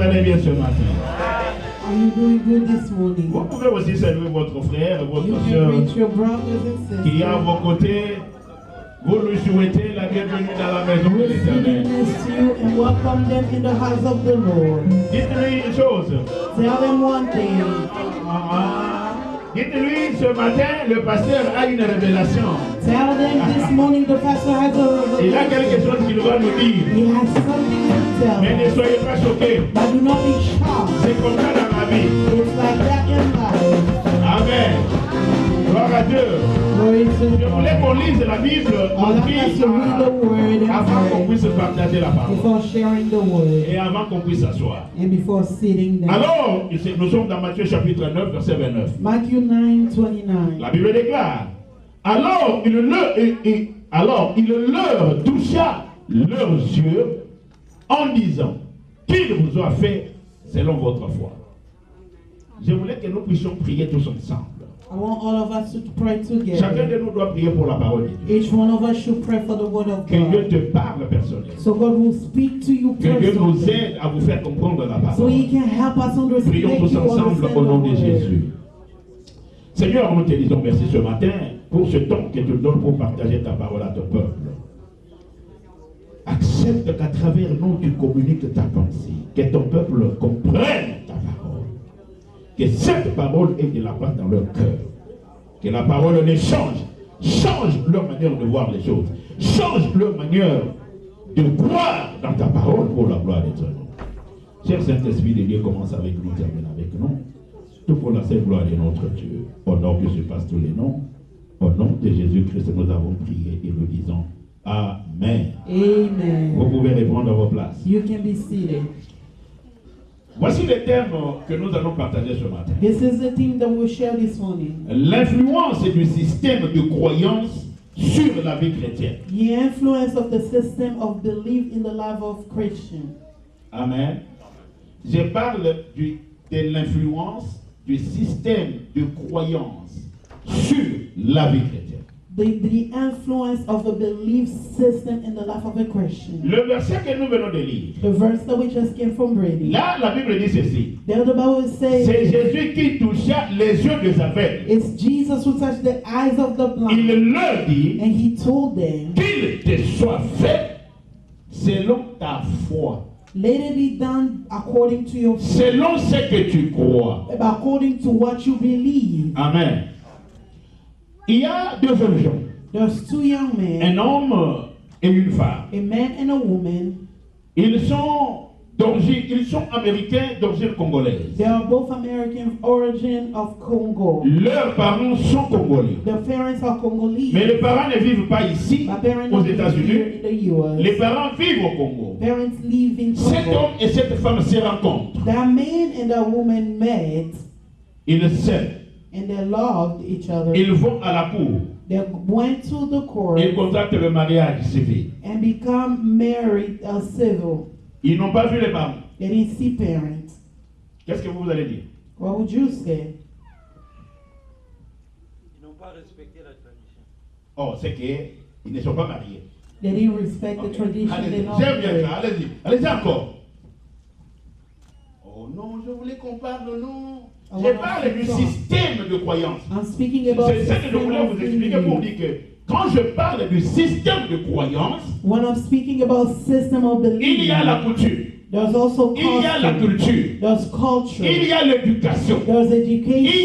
vous allez bien ce matin? Are you doing good this morning? Vous pouvez aussi saluer votre frère, You votre can soeur reach your brothers and qui est à sisters. vos côtés. Vous lui souhaitez la bienvenue dans la maison de l'Éternel. Bless you and welcome them in the house of the Lord. Dites-lui une chose. Tell them one thing. Dites-lui ce matin, le pasteur a une révélation. Tell them this morning the pastor has a Il a quelque revelation. chose qu'il va nous dire. He has something to tell Mais ne them. soyez pas choqués. But do not be shocked. C'est comme ça dans la vie. It's like that in life. Amen. Gloire à Dieu. Glory to Je voulais God. qu'on lise la Bible I'd like us to read the word avant qu'on and puisse partager la pray parole. before sharing the word Et avant qu'on puisse s'asseoir. and before sitting down. Alors, nous sommes dans Matthieu chapitre 9, verset 29. Matthew 9:29. La Bible déclare, alors il leur toucha leurs yeux en disant, qu'il vous a fait selon votre foi. Je voulais que nous puissions prier tous ensemble. I want all of us to pray Chacun together. de nous doit prier pour la parole de Dieu. Each one of us should pray for the word of Que Dieu God. te parle personnellement. So God will speak to you Que Dieu nous personally. aide à vous faire comprendre la So He parole. can help us understand, Prions make tous you ensemble understand au nom de the word. Jésus. Seigneur, nous te disons merci ce matin pour ce temps que tu nous donnes pour partager ta parole à ton peuple. Accepte qu'à travers nous, tu communiques ta pensée, que ton peuple comprenne ta parole, que cette parole ait de la place dans leur cœur, que la parole les change leur manière de voir les choses, change leur manière de croire dans ta parole pour la gloire de ton nom. Cher Saint-Esprit de Dieu, commence avec nous, termine avec nous. Tout pour la seule gloire de notre Dieu. Au nom que se passent tous les noms. Au nom de Jésus-Christ, nous avons prié et nous disons Amen. Vous Amen. pouvez répondre à vos places. You can be seated. Voici les termes que nous allons partager ce matin. This is the theme that we'll share this morning. L'influence du système de croyance sur la vie chrétienne. The influence of the system of belief in the life of Christian. Amen. Je parle de l'influence du système de croyance sur la vie chrétienne. The influence of a belief system in the life of a Christian. Le verset que nous venons de lire, The verse that we just came from reading. là la Bible dit ceci. There the Bible C'est says Jésus qui toucha les yeux des aveugles. it's Jesus who touched the eyes of the blind. Il leur dit And he told them, qu'il te soit fait selon ta foi, let it be done according to your faith, selon ce que tu crois. according to what you believe. Amen. Il y a deux jeunes gens, There's two young men, un homme et une femme. a man and a woman. Ils sont américains d'origine congolaise. They are both American origin of Congo. Leurs parents sont congolais. Their parents are Congolese. Mais les parents ne vivent pas ici, My parents aux live here États-Unis. in the U.S. Les parents vivent au Congo. Parents live in Cet Congo. homme et cette femme se rencontrent. That man and that woman met Ils s'aiment. and they loved each other. Ils vont à la cour. They went to the court Ils contractent le mariage civil. and become married civil. Ils n'ont pas vu les parents. They didn't see parents. Qu'est-ce que vous allez dire? What would you say? Ils n'ont pas respecté la tradition. Oh, c'est qu'ils ne sont pas mariés. They didn't respect the Ok. tradition. Allez-y, They not j'aime bien married. ça. Allez-y. Allez-y encore. Oh non, je voulais qu'on parle, non. Je parle du système de croyance. I'm speaking about C'est ça que je system voulais of vous expliquer pour belief. dire que quand je parle du système de croyance, When I'm speaking about system of il belief, y a la coutume, there's also il y a la culture. culture, There's culture. il y a l'éducation, There's il y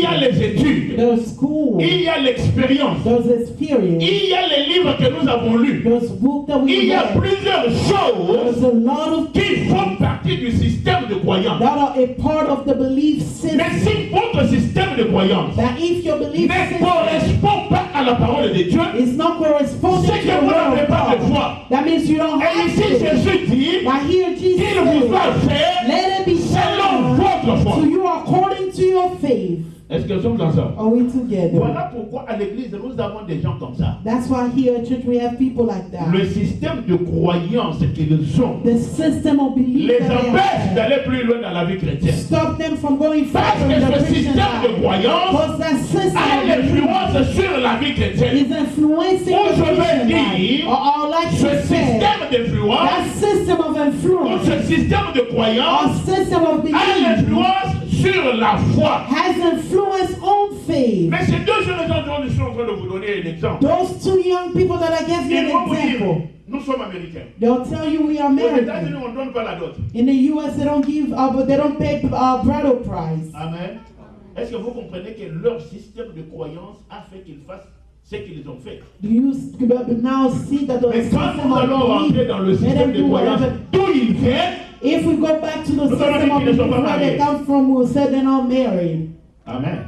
a education. les études, There's school. il y a l'expérience, There's experience. il y a les livres que nous avons lus. There's book that we Il y a read. plusieurs There's choses a lot of qui font partie du système de croyance. that are a part of the belief Mais system. si votre système de croyance That if your belief ne system correspond pas à la parole de Dieu, is not corresponding c'est to que the vous word n'avez of pas de God, foi. that means you don't Et have ici, it. Jésus dit Now here Jesus qu'il vous says, a fait let it be selon done votre foi. to you according to your faith. Est-ce que nous sommes ensemble? Are we together? Voilà pourquoi à l'église, nous avons des gens comme ça. That's why here at church we have people like that. Le système de croyance qu'ils ont The system of belief les that they empêche have d'aller plus loin dans la vie chrétienne. stop them from going Parce further que in the ce Christian système de life. croyance Because that system a of belief l'influence sur la vie chrétienne. is influencing Ou the je vais Christian dire, life. Or like ce to say, système that d'influence system of ou influence ce système de or croyance system of a belief l'influence sur la foi. has influence on faith. Mais ces deux jeunes gens dont je suis en train de vous donner l'exemple, Those two young people that I gave you ils vont an vous dire, example, nous sommes américains. they'll tell you we are Aux États-Unis, American. on ne donne pas la dot. In the U.S., they don't give, but they don't pay bridal price. Amen. Est-ce que vous comprenez que leur système de croyance a fait qu'ils fassent ce qu'ils ont fait? Do you now see that the Mais quand system nous of allons rentrer dans le belief, let système them de do croyance whatever. d'où ils viennent, If we go back to the Nous allons system dire of qu'ils ne sont belief pas where they mariés. come from, we'll say they're not married. Amen.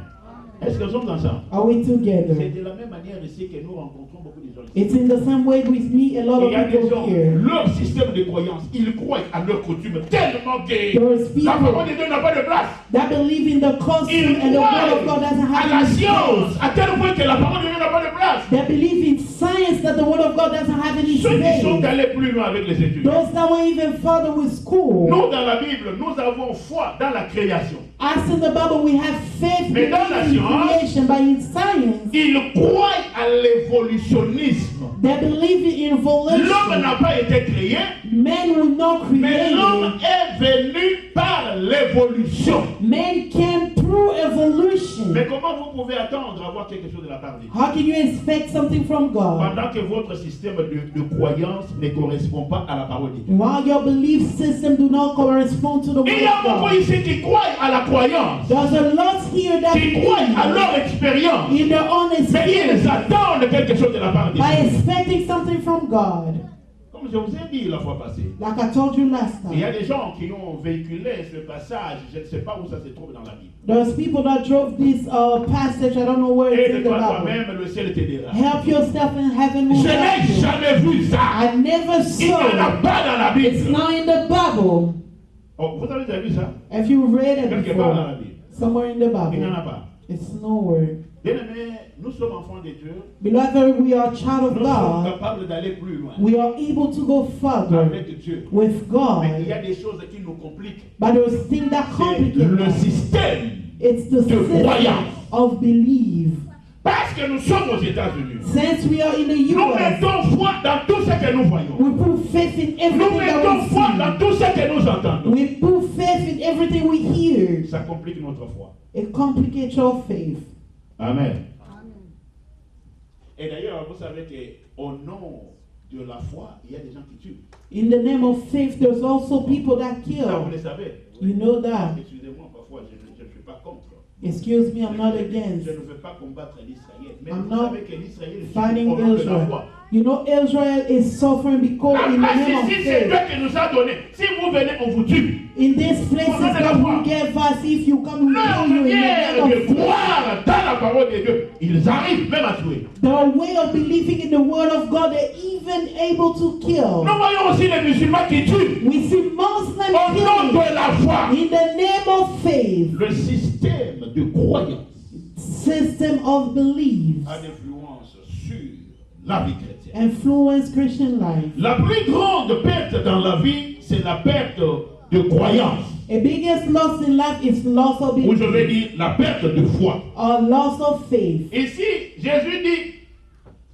Est-ce que nous sommes ensemble? Are we C'est together? de la même manière ici que nous rencontrons beaucoup de gens ici. It's in the same way we meet a lot Il of y a des people gens, here. leur système de croyance, ils croient à leur coutume tellement que There's la parole people de Dieu n'a pas de place. that believe in the custom Ils and the word of God croient doesn't à have la any science, space. à tel point que la parole de Dieu n'a pas de place. They believe in science that the word of God doesn't have any Ceux qui sont space. allés plus loin avec les études. Those that went even further with school. Nous, dans la Bible, nous avons foi dans la création. As in the Bible, we have faith Mais dans la in science, creation, but in science, Ils croient à l'évolutionnisme. they believe in L'homme evolution. n'a pas été créé, Men were not mais l'homme created. est venu par l'évolution. Men came through evolution. Mais comment vous pouvez attendre à voir quelque chose de la part de Dieu How can you expect something from God pendant que votre système de croyance ne correspond pas à la parole de Dieu? while your belief system do not correspond to the word Il y a of beaucoup God? ici qui croient à la croyance, There's a lot here that qui croient à believe leur expérience, in their own mais ils experience attendent quelque chose de la part de by Dieu. expecting something from God. Comme je vous ai dit la fois passée, Like I told you last il y a time, des gens qui ont véhiculé ce passage, je ne sais pas où ça se trouve dans la Bible. there's people that drove this passage. I don't know where it's Et in de the toi Bible. toi-même, le ciel t'aidera. Help yourself in heaven. Will Je help n'ai you. jamais vu ça. I never Il n'y en a saw. pas dans la It's Bible. not in the Bible. Oh, vous avez déjà vu ça? Have you read it Quelque part dans la before? Bible. Somewhere in the Il n'y en a Bible. pas. It's nowhere. Bien-aimés, nous sommes enfants de Dieu. Beloved, we are child of Nous sommes God. capables d'aller plus loin We are able to go further avec Dieu. with Mais il y God. a des choses qui nous compliquent. But there's things that C'est complicate le us. système. It's the system croyance. of belief. Parce que nous sommes aux États-Unis. Since we are in the Nous U.S., mettons foi dans tout ce que nous voyons. we put faith in Nous everything mettons that foi we dans see. tout ce que nous entendons. We put faith in everything we hear. Ça complique notre foi. It complicates your faith. Amen. Et d'ailleurs, vous savez qu'au nom de la foi, il y a des gens qui tuent. In the name of faith, there's also people that Ça, vous kill. le savez. You know that. Excusez-moi, parfois, je ne suis pas contre. Excuse me, I'm not Je against ne veux pas combattre l'Israël. Mais I'm vous not savez que l'Israël est fighting au nom de la Israel. foi. You know, Israel is suffering because La in the place name of ici, c'est Dieu faith. qui nous a donné. Si vous venez, on vous tue. In this place, Au nom de la God foi. will give us. If you come, we Leur kill you in manière the name de of faith. croire dans la parole de Dieu, ils arrivent même à tuer. Their way of believing in the word of God, they're even able to kill. Nous voyons aussi les musulmans qui tuent. We see Muslims Au nom killing de la foi. in the name of faith. Le système de croyance System of belief a des influences sur la vie chrétienne. influence Christian life. La plus grande perte dans la vie, c'est la perte de croyance. A biggest loss in life is loss of Ou je vais belief dire la perte de foi. or loss of faith. Ici, Jésus dit,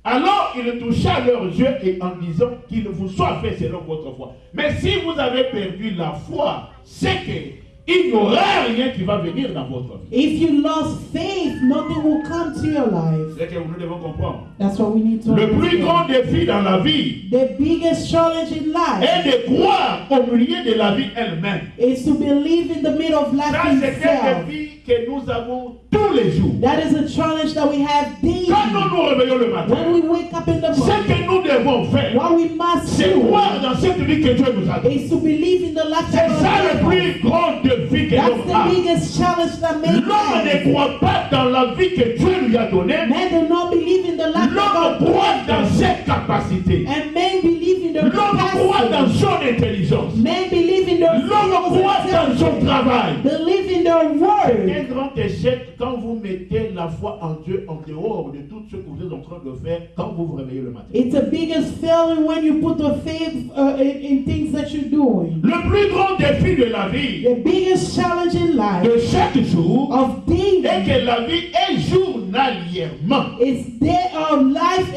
alors il toucha leurs yeux et en disant qu'il vous soit fait selon votre foi. Mais si vous avez perdu la foi, c'est qu'il n'y aura rien qui va venir dans votre vie. If you lost faith, nothing will come to your life. C'est que nous devons comprendre. That's what we need to Le plus grand understand. défi dans la vie The biggest challenge in life est de croire au milieu de la vie elle-même. is to believe in the middle of life Ça, c'est un itself. défi que nous avons tous les jours. That is a challenge that we have daily. Quand nous nous réveillons le matin, When we wake up in the ce morning, que nous devons faire, what we must c'est croire do dans cette vie que Dieu nous a donnée. is to believe in the life C'est that ça God le has. plus grand défi que That's l'homme the a. biggest challenge that man L'homme has. ne croit pas dans la vie que Dieu lui a donnée. Men do not believe in the life that L'homme God croit gave dans them. ses capacités. And men believe in the L'homme croit croit dans capacity. son intelligence. Men believe in their L'homme croit dans son skills, travail. believe in their Un word. grand échec quand vous mettez la foi en Dieu en dehors de tout ce que vous êtes en train de faire quand vous vous réveillez le matin. It's the biggest failure when you put the faith in things that you're doing. Le plus grand défi de la vie, The biggest challenge in life de chaque jour, of est daily que la vie est journalièrement. is day of life.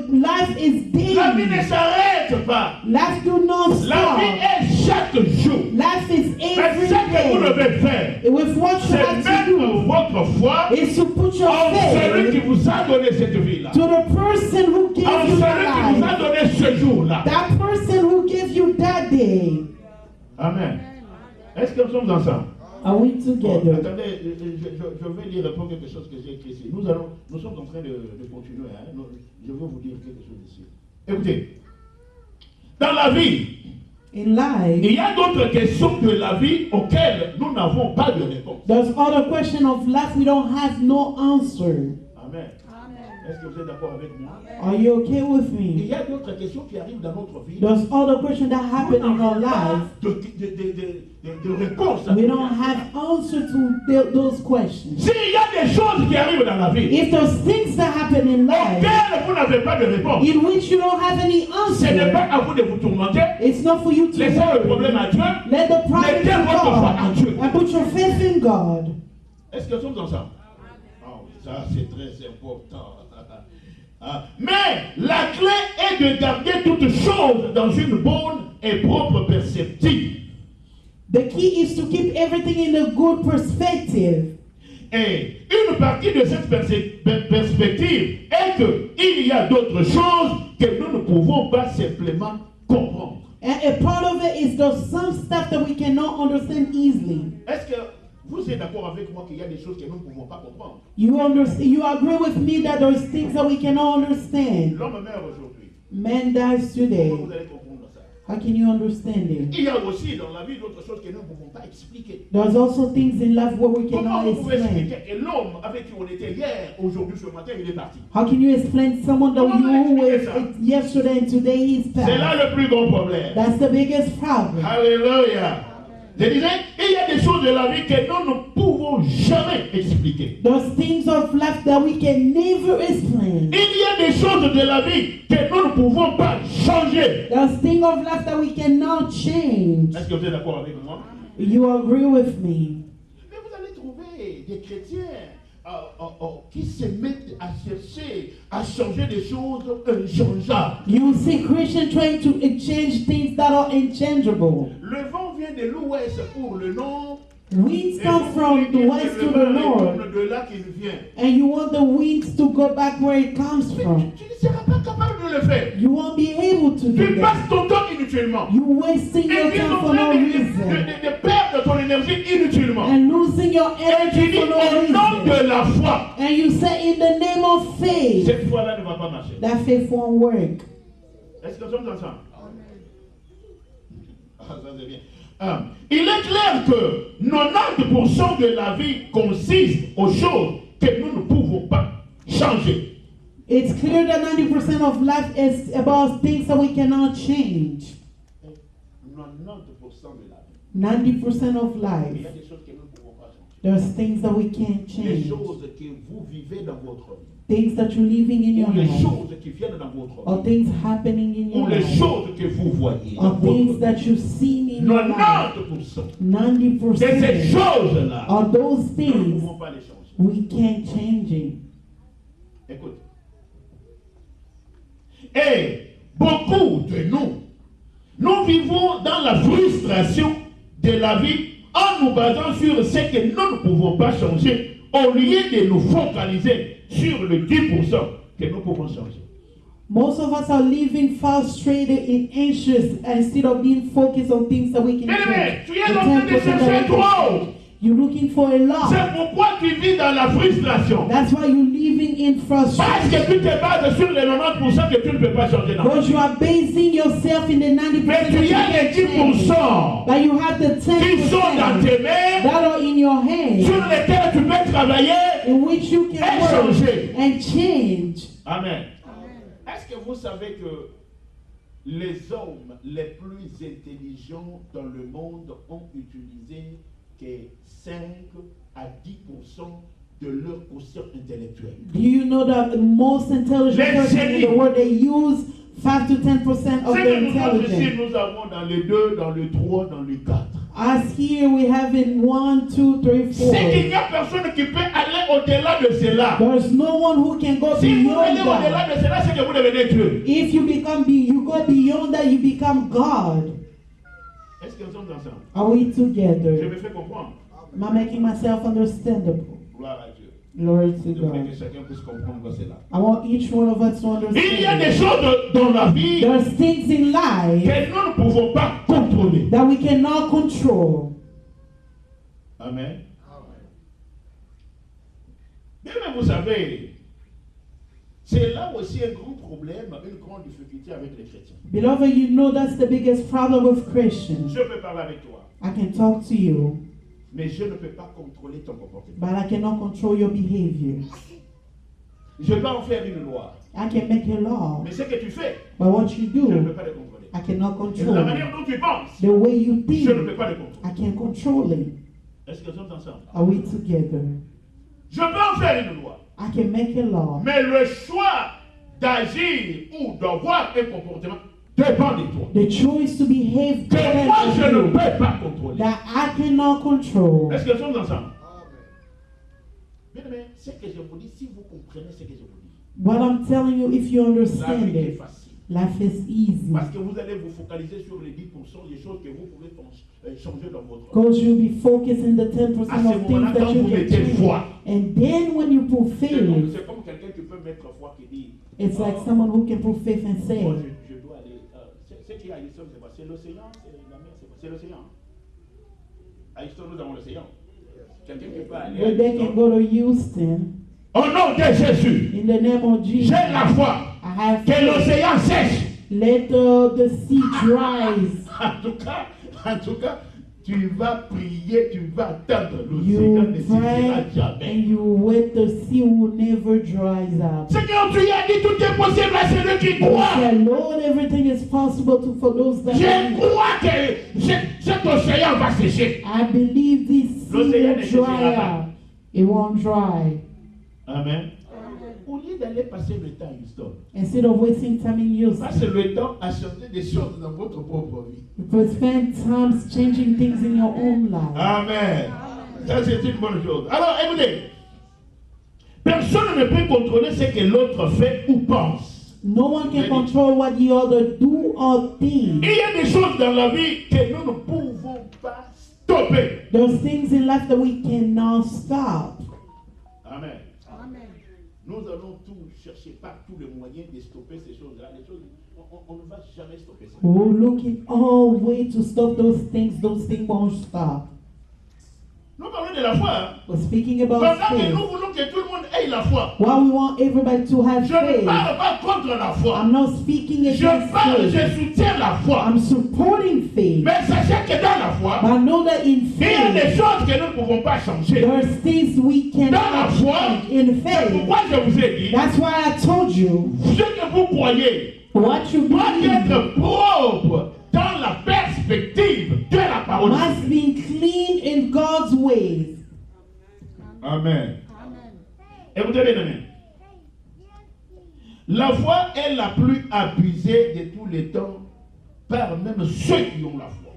Life is La vie ne daily. s'arrête pas. Life do not La stop. vie est chaque jour. Life is Mais every ce que vous day. devez faire, With what you c'est have to mettre do votre foi is to put your en celui qui faith vous a donné cette vie-là. to the person who En gave celui you qui vous that a life. donné ce jour-là. That person who gave you that day. Amen. Est-ce que nous sommes ensemble? Are we Bon, together? attendez, je vais lire un peu quelque chose que j'ai écrit ici. Nous sommes en train de continuer. Hein. Je vais vous dire quelque chose ici. Écoutez, dans la vie, In life, il y a d'autres questions de la vie auxquelles nous n'avons pas de réponse. there's other question of life we don't have no answer. Amen. Est-ce que vous êtes d'accord avec moi? Are you okay with Il me? y a d'autres questions qui arrivent dans notre vie. There's other question that happen in our life. De réponse. We don't have answer to those questions. S'il y a des choses qui arrivent dans la vie If there's things that happen in life auxquelles vous n'avez pas de réponse, in which you don't have any ce n'est pas answer, à vous de vous tourmenter. it's not for you to Laissez le problème worry. à Dieu. Let the problem Mettez to votre foi en God Dieu. and put your faith in God. Est-ce que nous sommes ensemble? Oh, ça c'est très important. Ah, mais la clé est de garder toutes choses dans une bonne et propre perspective. The key is to keep everything in a good perspective. Et une partie de cette perspective est qu'il y a d'autres choses que nous ne pouvons pas simplement comprendre. And a part of it is there's some stuff that we cannot understand easily. Est-ce que vous êtes d'accord avec moi qu'il y a des choses que nous ne pouvons pas comprendre? You agree with me that there's things that we cannot understand. L'homme meurt aujourd'hui. Man dies Comment today. vous allez comprendre ça? How can you understand it? Il y a aussi dans la vie d'autres choses que nous ne pouvons pas expliquer. There's also things in life where we Comment cannot vous pouvez explain. expliquer que l'homme avec qui on était hier, aujourd'hui, ce matin, il est parti? How can you explain someone that Comment you were expliquer ça? with yesterday and today he's C'est là passed? le plus grand problème. That's the biggest problem. Alléluia. Je disais, il y a des choses de la vie que nous ne pouvons jamais expliquer. There's things of life that we can never explain. Il y a des choses de la vie que nous ne pouvons pas changer. There's things of life that we cannot change. Est-ce que vous êtes d'accord avec moi? You agree with me? Mais vous allez trouver des chrétiens qui se mettent à chercher, à changer des choses inchangeables. You see Christians trying to change things that are unchangeable. Le vent vient de l'ouest pour le nord. Winds Et come vous from voulez the que west le to vent the north. retourne de là qu'il vient. And you want the winds to go back where it comes Mais from. tu ne seras pas capable de le faire. You won't be able to do Tu that. passes ton temps inutilement. You wasting Et your tu es time en for no train reason. de perdre ton énergie inutilement. And losing your Et tu energy dis for no au nom reason. de la foi. And you say in the name of faith, Cette foi-là ne va pas marcher. that faith won't work. Est-ce que nous sommes ensemble? Ah, ça c'est bien. Il est clair que 90% de la vie consiste aux choses que nous ne pouvons pas changer. It's clear that 90% of life is about things that we cannot change. 90% de la vie. 90% of Il y a life, des choses que nous ne pouvons pas changer. there's things that we can't Les change. choses que vous vivez dans votre vie. Things that you're living in your Ou les life. choses qui viennent dans votre Or vie. things happening in Ou your les life. choses que vous voyez dans Or votre things vie. that you've seen in your life. 90% de ces 90% choses-là, of those nous ne things, pouvons pas les changer. we can't change it. Écoute. Et beaucoup de nous vivons dans la frustration de la vie en nous basant sur ce que nous ne pouvons pas changer au lieu de nous focaliser sur le 10% que nous pouvons changer. Most of us are living frustrated and anxious instead of being focused on things that we can Mais change. tu es The en train de 10% that chercher we can trop. change. You're looking for a lot. C'est pourquoi tu vis dans la frustration. That's why you're living in Parce frustration. que tu te bases sur les 90% que tu ne peux pas changer dans la Because vie. you are basing yourself in the 90% Mais that tu you as les can change. 10% But you have the qui sont dans 10% tes mains, that are in your hands, sur lesquels tu peux travailler. in which you can Et work changer. and change. Amen. Est-ce que vous savez que les hommes les plus intelligents dans le monde ont utilisé que 5 à 10% de leur quotient intellectuel. Do you know that the most intelligent person in the world, they use 5 to 10% of C'est their que nous autres ici, intelligence? nous avons dans le 2, dans le 3, dans le 4. As here we have in 1, 2, 3, 4. C'est qu'il n'y a personne qui peut aller au-delà de cela. There's no one who can go Si vous beyond allez au-delà that. de cela, c'est que vous devenez Dieu. If you go beyond that, you become God. Est-ce que nous sommes ensemble? Are we Je together? me fais comprendre. Am I making myself understandable? Gloire à Dieu. Glory to Je voudrais God. que chacun puisse comprendre cela. I want each one of us to Il y a des understand. choses dans la vie There's things in life que nous ne pouvons pas contrôler. that we cannot control. Amen. Bien, mais vous savez, c'est là aussi un grand problème, une grande difficulté avec les chrétiens. Beloved, you know that's the biggest problem with Christians. Je peux parler avec toi, I can talk to you, mais je ne peux pas contrôler ton comportement. but I cannot control your behavior. Je peux en faire une loi, I can make a law, mais ce que tu fais, but what you je ne peux do, pas le contrôler. I cannot Et de la control. manière dont tu penses, The way you je ne peux think, pas le contrôler. I can't control it. Est-ce que nous sommes ensemble? Are we together? Je peux en faire une loi, I can make a law, mais le choix d'agir ou d'avoir un comportement dépend de toi. the choice to behave Que moi, je ne differently peux pas contrôler. that I cannot control. Est-ce que nous sommes ensemble? Bien aimé, ce que je vous dis, si vous comprenez ce que je vous dis, What I'm telling you, if you la understand vie est it, facile. life is easy. Parce que vous allez vous focaliser sur les 10% des choses que vous pouvez changer dans votre vie. Because you'll be focused in the 10% À ce of things moment-là, that quand you vous can mettez change. foi, And then when you put c'est faith, comme quelqu'un qui peut mettre foi qui dit, it's like someone who can put faith and moi, say, je dois aller, ce qu'il y a à Houston, c'est quoi? C'est l'océan, c'est la mer, c'est quoi? C'est l'océan. À Houston, nous avons l'océan. Quelqu'un qui peut aller à well, they can Houston. go to Houston Au nom de Jésus, in the name of Jesus. j'ai la foi I have que faith. l'océan sèche. Let the sea dries. En tout cas, tu vas prier, tu vas attendre. L'océan You ne séchera pray jamais. and you wait, the sea will never dries up. Seigneur, tu as dit tout est possible à celui qui You croit. say, Lord, everything is possible for those that Je believe. crois que cet océan va sécher. I believe this sea L'océan will ne séchera dry pas. up. It won't dry. Amen. Au lieu d'aller passer le temps à Houston, Instead of wasting time in use, passez le temps à changer des choses dans votre propre vie. you spend time changing things in your own life. Amen. Ça, c'est une bonne chose. Alors, écoutez, personne ne peut contrôler ce que l'autre fait ou pense. No one can control what the other do or think. Il y a des choses dans la vie que nous ne pouvons pas stopper. There's things in life that we cannot stop. Amen. Nous allons tout chercher par tous les moyens de stopper ces choses-là. Les choses, on ne va jamais stopper ça. We're looking all way to stop those things won't stop. Nous parlons de la foi. Hein? We're speaking about Pendant que faith. nous voulons que tout le monde ait la foi. While we want everybody to have Je ne faith, parle pas contre la foi. I'm not speaking Je against parle, faith. je soutiens la foi. I'm supporting faith. Mais sachez que dans la foi, But I know that in il y a des faith, choses que nous ne pouvons pas changer. there's things we Dans la cannot foi, change. In c'est faith, pourquoi je vous ai dit, that's why I told you ce que vous croyez what you doit believe être propre dans la perspective de la parole de must Dieu. be clean in God's ways. Amen. Écoutez bien, amen. La foi est la plus abusée de tous les temps par même ceux qui ont la foi.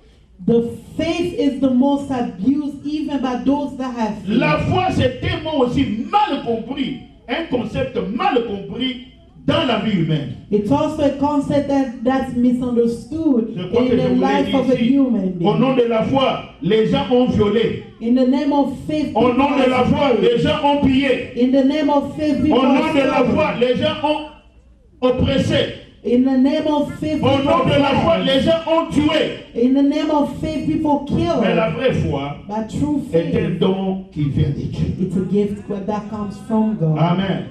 The faith is the most abused even by those that have faith. La foi, c'est un mot aussi mal compris, un concept mal compris dans la vie humaine. It's also a concept that's misunderstood Je crois que in je the vous l'ai life dit of a ici. human Au nom being. de la foi, les gens ont violé. In the name of faith, Au people nom de la are foi, slaves. les gens ont pillé. In the name of faith, people Au nom are de la foi, slaves. les gens ont oppressé. In the name of faith, Au people nom de la foi, are les gens ont tué. In the name of faith, people kill. Mais la vraie foi But true est un faith, don qui vient de Dieu. it's a gift that comes from God. Amen.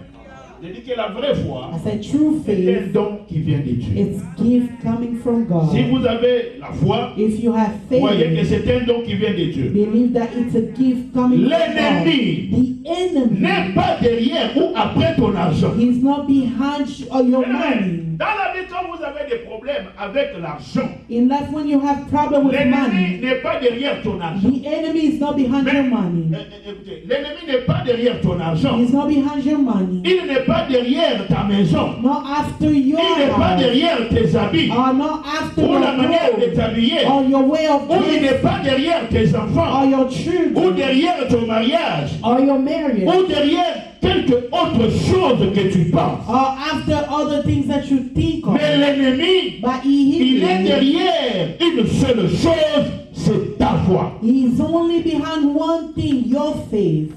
Je dis que la vraie foi I said true est un faith, don qui vient de Dieu. it's gift gift coming from God. Si vous avez la foi, If you have voyez que faith, c'est un don qui vient de Dieu. believe that it's a gift coming from God. L'ennemi The enemy n'est pas derrière ou après ton argent. is not behind your money. Dans la vie, quand vous avez des problèmes avec l'argent, In life, when you have problem with l'ennemi money, n'est pas derrière ton argent. the enemy is not behind your money. Écoutez, l'ennemi n'est pas derrière ton argent. He's not behind your money. Il n'est pas derrière ta maison. Not after your Il n'est pas house. derrière tes habits. Or not after Ou la your manière de clothes. t'habiller. Or your way of Ou il n'est dressing. pas derrière tes Or enfants. your Ou children. derrière ton mariage. Or your marriage. Ou derrière quelque autre chose que tu penses. Or after other things that you think of. Mais l'ennemi, But il est derrière une seule chose, c'est ta foi. He's only behind one thing, your faith.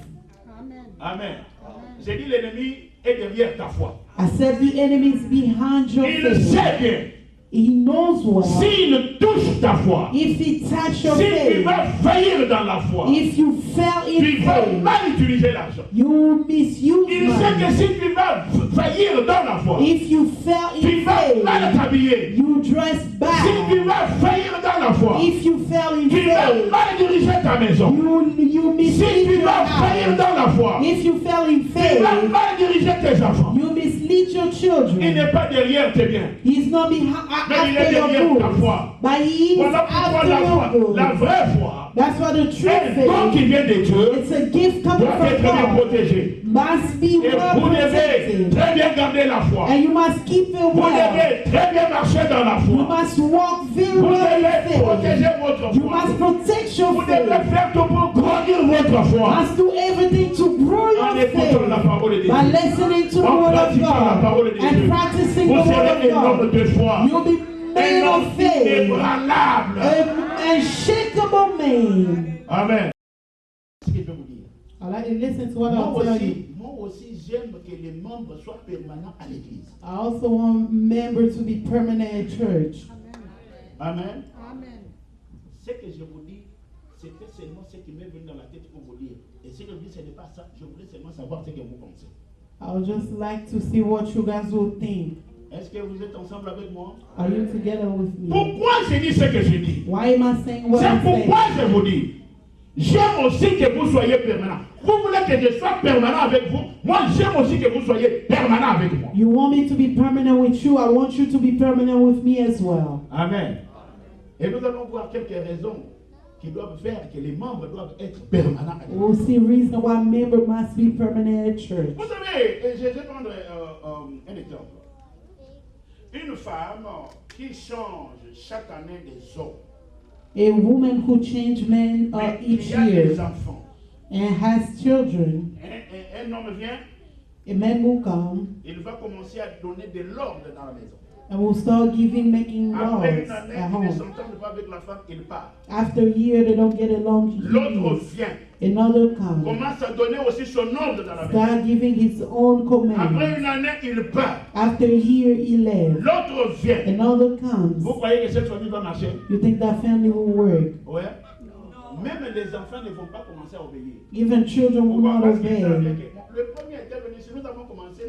Amen. J'ai dit l'ennemi est derrière ta foi. I said the enemy is behind your Il faith. sait bien. He knows well. S'il touche ta foi, If he touch your si tu faith, vas faillir dans la foi, if you fell tu in vas faith, mal utiliser l'argent. you will misuse Il sait que money. si tu vas faillir dans la foi, If you fell tu in vas mal faith, t'habiller. you dress Si tu bad. vas faillir dans la foi, If you fell in tu vas faith, mal diriger ta maison. you Si mislead tu your vas faillir house. dans la foi, If you fell in tu vas faith, mal diriger tes enfants. you mislead your Il children. n'est pas derrière tes biens. He's not Mais il after est your derrière ta goods, foi. but he is Voilà pourquoi after la your foi, la goods. vraie foi, That's why the true un don qui faith, vient de Dieu, it's a gift coming doit être from bien God, protégé. must be Et well vous devez protected. très bien garder la foi. And you must keep it Vous well. devez très bien marcher dans la You foi. must walk very Vous well devez in faith. protéger votre You foi. must protect your Vous devez faith. faire tout pour grandir votre foi. Must do everything to grow En your écoutant la faith. parole de Dieu. By listening to the En word of pratiquant la parole God de and Dieu. practicing the Vous word serez of un homme God. de foi. You'll be Un man homme of faith. inébranlable. An unshakable man. Amen. Ce que je vais vous dire. I like to listen to what Moi I'll tell you. aussi, j'aime que les membres soient permanents à l'église. I also want members to be permanent in church. Amen. Ce que je vous dis, c'était seulement ce qui m'est venu dans la tête pour vous dire. Et si je vous dis ce n'est pas ça, je voulais seulement savoir ce que vous pensez. I would just like to see what you guys will think. Est-ce que vous êtes ensemble avec moi? Are you together with me? Pourquoi je dis ce que je dis? Why am I saying what C'est I'm saying? pourquoi je vous dis. J'aime aussi que vous soyez permanent. Vous voulez que je sois permanent avec vous? Moi, j'aime aussi que vous soyez permanent avec moi. You want me to be permanent with you? I want you to be permanent with me as well. Amen. Et nous allons voir quelques raisons qui doivent faire que les membres doivent être permanents avec nous. We'll see reason why member must be permanent at church. Vous savez, je vais prendre un exemple. Une femme qui change chaque année des hommes. A woman who changed men Mais each il y a des year enfants. and has children, Un homme vient, a man will come il va commencer à donner de l'ordre dans la maison. and will start making laws Après une année, at il ne home. s'entend pas avec la femme, il part. After a year, they don't get along. he L'autre leaves. vient, Another comes, commence à donner aussi son ordre dans la maison. start giving his own Après command. une année, il part. After a year, he left. L'autre vient. Another comes. Vous croyez que cette famille va marcher? You think that family will work? Ouais. Même les enfants ne vont pas commencer à obéir. Even children will Pourquoi? not Parce qu'ils savaient obey. que le premier était venu. Si nous avons commencé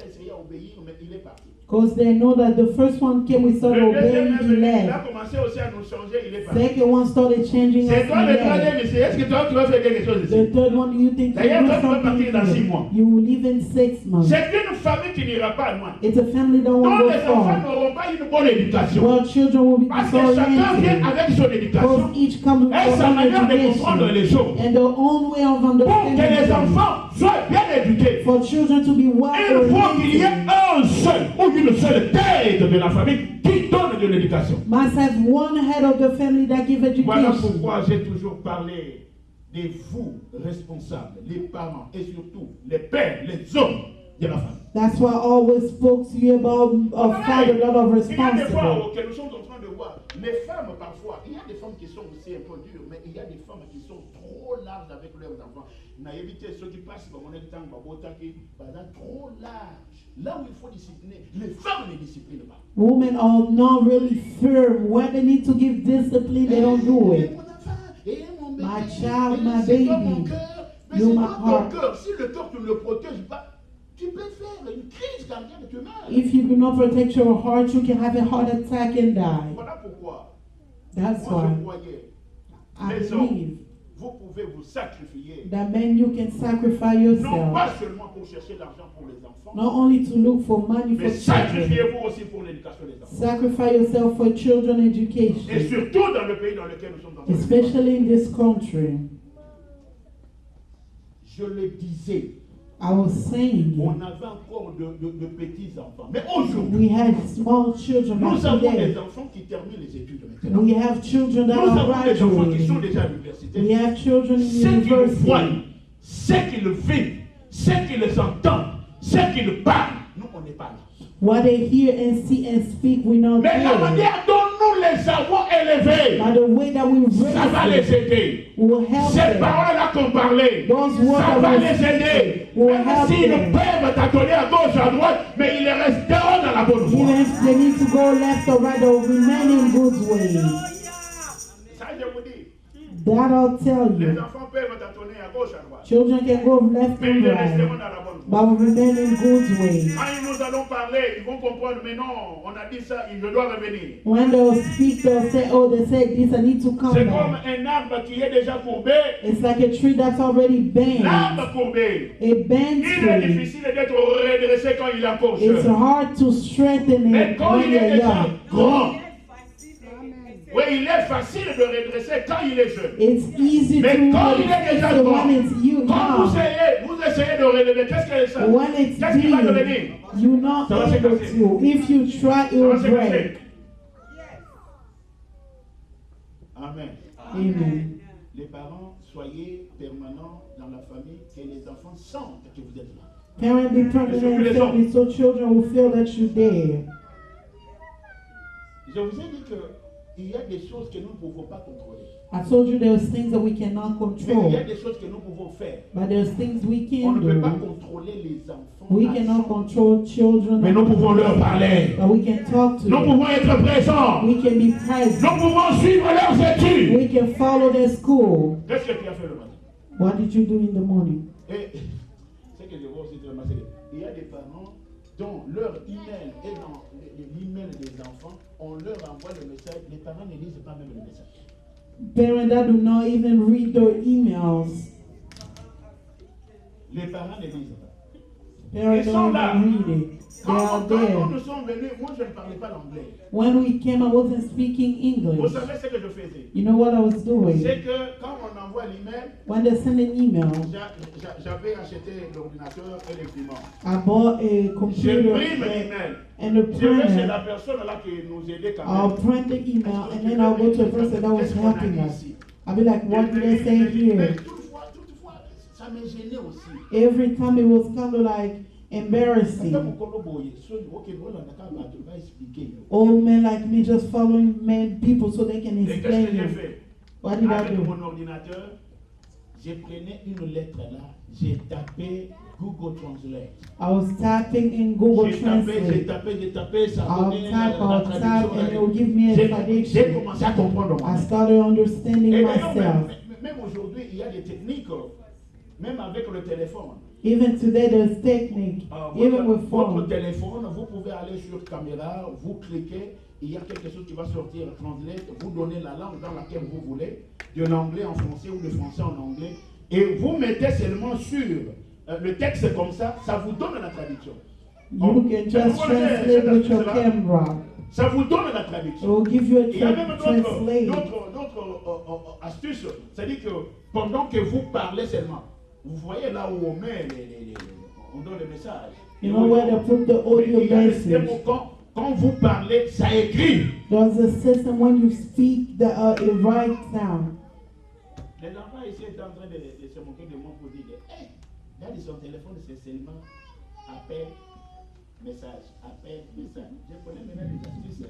à essayer à obéir, mais il est parti. Because they know that the first one came, we started Le deuxième obeying, est he venu, il a left. commencé aussi à nous changer, il est parti. Second one started changing us, C'est he toi le left. troisième ici. Est-ce que toi tu vas faire quelque chose The ici? third one, you think you D'ailleurs, do toi, tu vas something partir dans 6 mois. here. You will live in 6 months. C'est une famille qui n'ira pas loin. It's a family that Donc won't go les enfants far. n'auront pas une bonne éducation. Well, children will be Parce que chacun vient disoriented. avec son éducation Because each comes with et their sa own manière de comprendre les education choses. and their own way of Pour que les understanding. enfants soient bien éduqués, For children to be well il faut qu'il y ait oriented, un seul ou une seule tête de la famille qui donne de l'éducation. must have one head of the family that give Voilà education. pourquoi j'ai toujours parlé de vous responsables, les parents et surtout les pères, les hommes de la famille. That's why I always spoke to you about a father, a lot of Il y a des fois responsibility. que nous sommes en train de voir, les femmes parfois, il y a des femmes qui sont aussi un peu dures, mais il y a des femmes qui sont trop larges avec leurs enfants. On a évité ceux qui passent comme on est dans trop large. Là où il faut discipliner, les femmes ne disciplinent pas. Women are not really firm. When they need to give discipline, they don't do it. My child, my C'est dans mon baby. cœur. Mais You're c'est my dans ton heart. cœur. Si le cœur tu ne le protèges pas, Tu peux faire une crise cardiaque et tu meurs. If you do not protect your heart, you can have a heart attack and die. Voilà pourquoi. That's Moi, why je croyais. I Les hommes, believe vous pouvez vous sacrifier. that men, you can sacrifice Non yourself. pas seulement pour chercher l'argent pour les enfants, Not only to look for money mais for children. sacrifiez-vous aussi pour l'éducation des enfants. Sacrifice yourself for children Et education, surtout dans le pays dans lequel nous sommes dans especially in this country. Je le disais, I was saying on avait encore de petits enfants. Mais aujourd'hui, we had small children nous back avons today. des enfants qui terminent les études maintenant. We have children that Nous are avons des enfants qui sont graduating. déjà à l'université. We have children in Ceux qui le voient, university. ceux qui le vivent, ceux qui les entendent, ceux qui le parlent, nous on n'est pas là. What they hear and see and speak, we not Mais la hear. manière dont nous les avons élevés, By the way that we ça va les raise them, aider. will help Ces them. paroles-là qu'on parlait, Those words ça that va we les speak aider. will Même help s'ils them. peuvent t'attendre à gauche, à droite, mais ils resteront dans la bonne voie. Even if they need to go left or right, they will remain in good ways. Ça, je vous dis, That I'll tell les you. enfants peuvent t'attendre à gauche, à droite, Children can go left mais and ils resteront right, dans la bonne voie. but will remain in good ways. Quand nous allons parler, ils vont comprendre, mais non, on a dit ça, je dois revenir. When they'll speak, they'll say, oh, they said this, I need to come C'est comme back. un arbre qui est déjà courbé. It's like a tree that's already bent. L'arbre courbé, A bent il est tree. difficile d'être redressé quand il est encore It's jeune. hard to strengthen Mais it quand when il est you're déjà young. grand, oui, il est facile de redresser quand il est jeune. It's easy to Mais quand il est déjà so grand, when it's you quand vous young. essayez de relever, qu'est-ce que ça? When it's Qu'est-ce qui va devenir? big, you're not Ça va se able casser. to. If you try, it Ça va will se break. casser. Amen. Amen. Les parents, soyez permanents dans la famille, que les enfants sentent que vous êtes là. Parent be permanent in family so children will feel that you're there. Je vous ai dit qu'il y a des choses que nous ne pouvons pas contrôler. I told you there's things that we cannot Mais il y a control, des choses que nous pouvons faire. but there's things we On ne can peut pas do. contrôler les enfants. We à cannot 100%. control children, Mais nous pouvons leur parler. but we can talk to Nous them. pouvons être présents. We can be present. Nous pouvons suivre leurs études. We can follow their school. Qu'est-ce que tu as fait le matin? What did you do in the morning? Et ce que je vois aussi très mal, c'est qu'il y a des parents dont leur email est dans l'email des enfants. On leur envoie le message. Les parents ne lisent pas même le message. Parents that do not even read their emails. Les parents ne lisent pas. Parents Ils sont don't là. even read it. They are Quand there. nous sommes venus, moi je ne parlais pas l'anglais. When we came, I wasn't speaking Vous English. savez ce que je faisais? You know what I was doing? C'est que quand on envoie l'email, When they send an email, j'avais acheté l'ordinateur et l'imprimant. I bought a Je computer prime l'email. and a Je vais chez printer. la personne là qui nous aidait quand I'll même. print the email and then I'll go to the person that was helping us. I'll be like, what did they say Mais here? toutefois, ça me gênait aussi. Every time it was kind of like embarrassing. Old men like me just following men, people so they can Et qu'est-ce explain que j'ai it. fait? What did I Avec do? mon ordinateur, j'ai prenais une lettre là, j'ai tapé Google Translate. I was typing in Google J'ai Translate. tapé, ça I'll donnait type, la I'll type, traduction. and it will give me a J'ai traduction. commencé à comprendre. I started understanding Et d'ailleurs, myself. même aujourd'hui, il y a des techniques, même avec le téléphone. Even today, there's technique. Even with Votre phone. téléphone, vous pouvez aller sur caméra, vous cliquez, il y a quelque chose qui va sortir, translate, vous donnez la langue dans laquelle vous voulez, de l'anglais en français ou de français en anglais, et vous mettez seulement sur le texte comme ça vous donne la traduction. You can just translate with your camera. Ça vous donne la It traduction. will give you a Il y a même translate. d'autres astuces. C'est-à-dire que pendant que vous parlez seulement, vous voyez là où on met on donne le message. You know where they put the audio Mais il y a des message. systèmes où quand vous parlez, ça écrit. There's a system when you speak that it writes down. Les enfants ici étaient en train de se moquer de moi pour dire hey, regarde son téléphone, c'est seulement appel, message, appel, message. Je connais maintenant les astuces.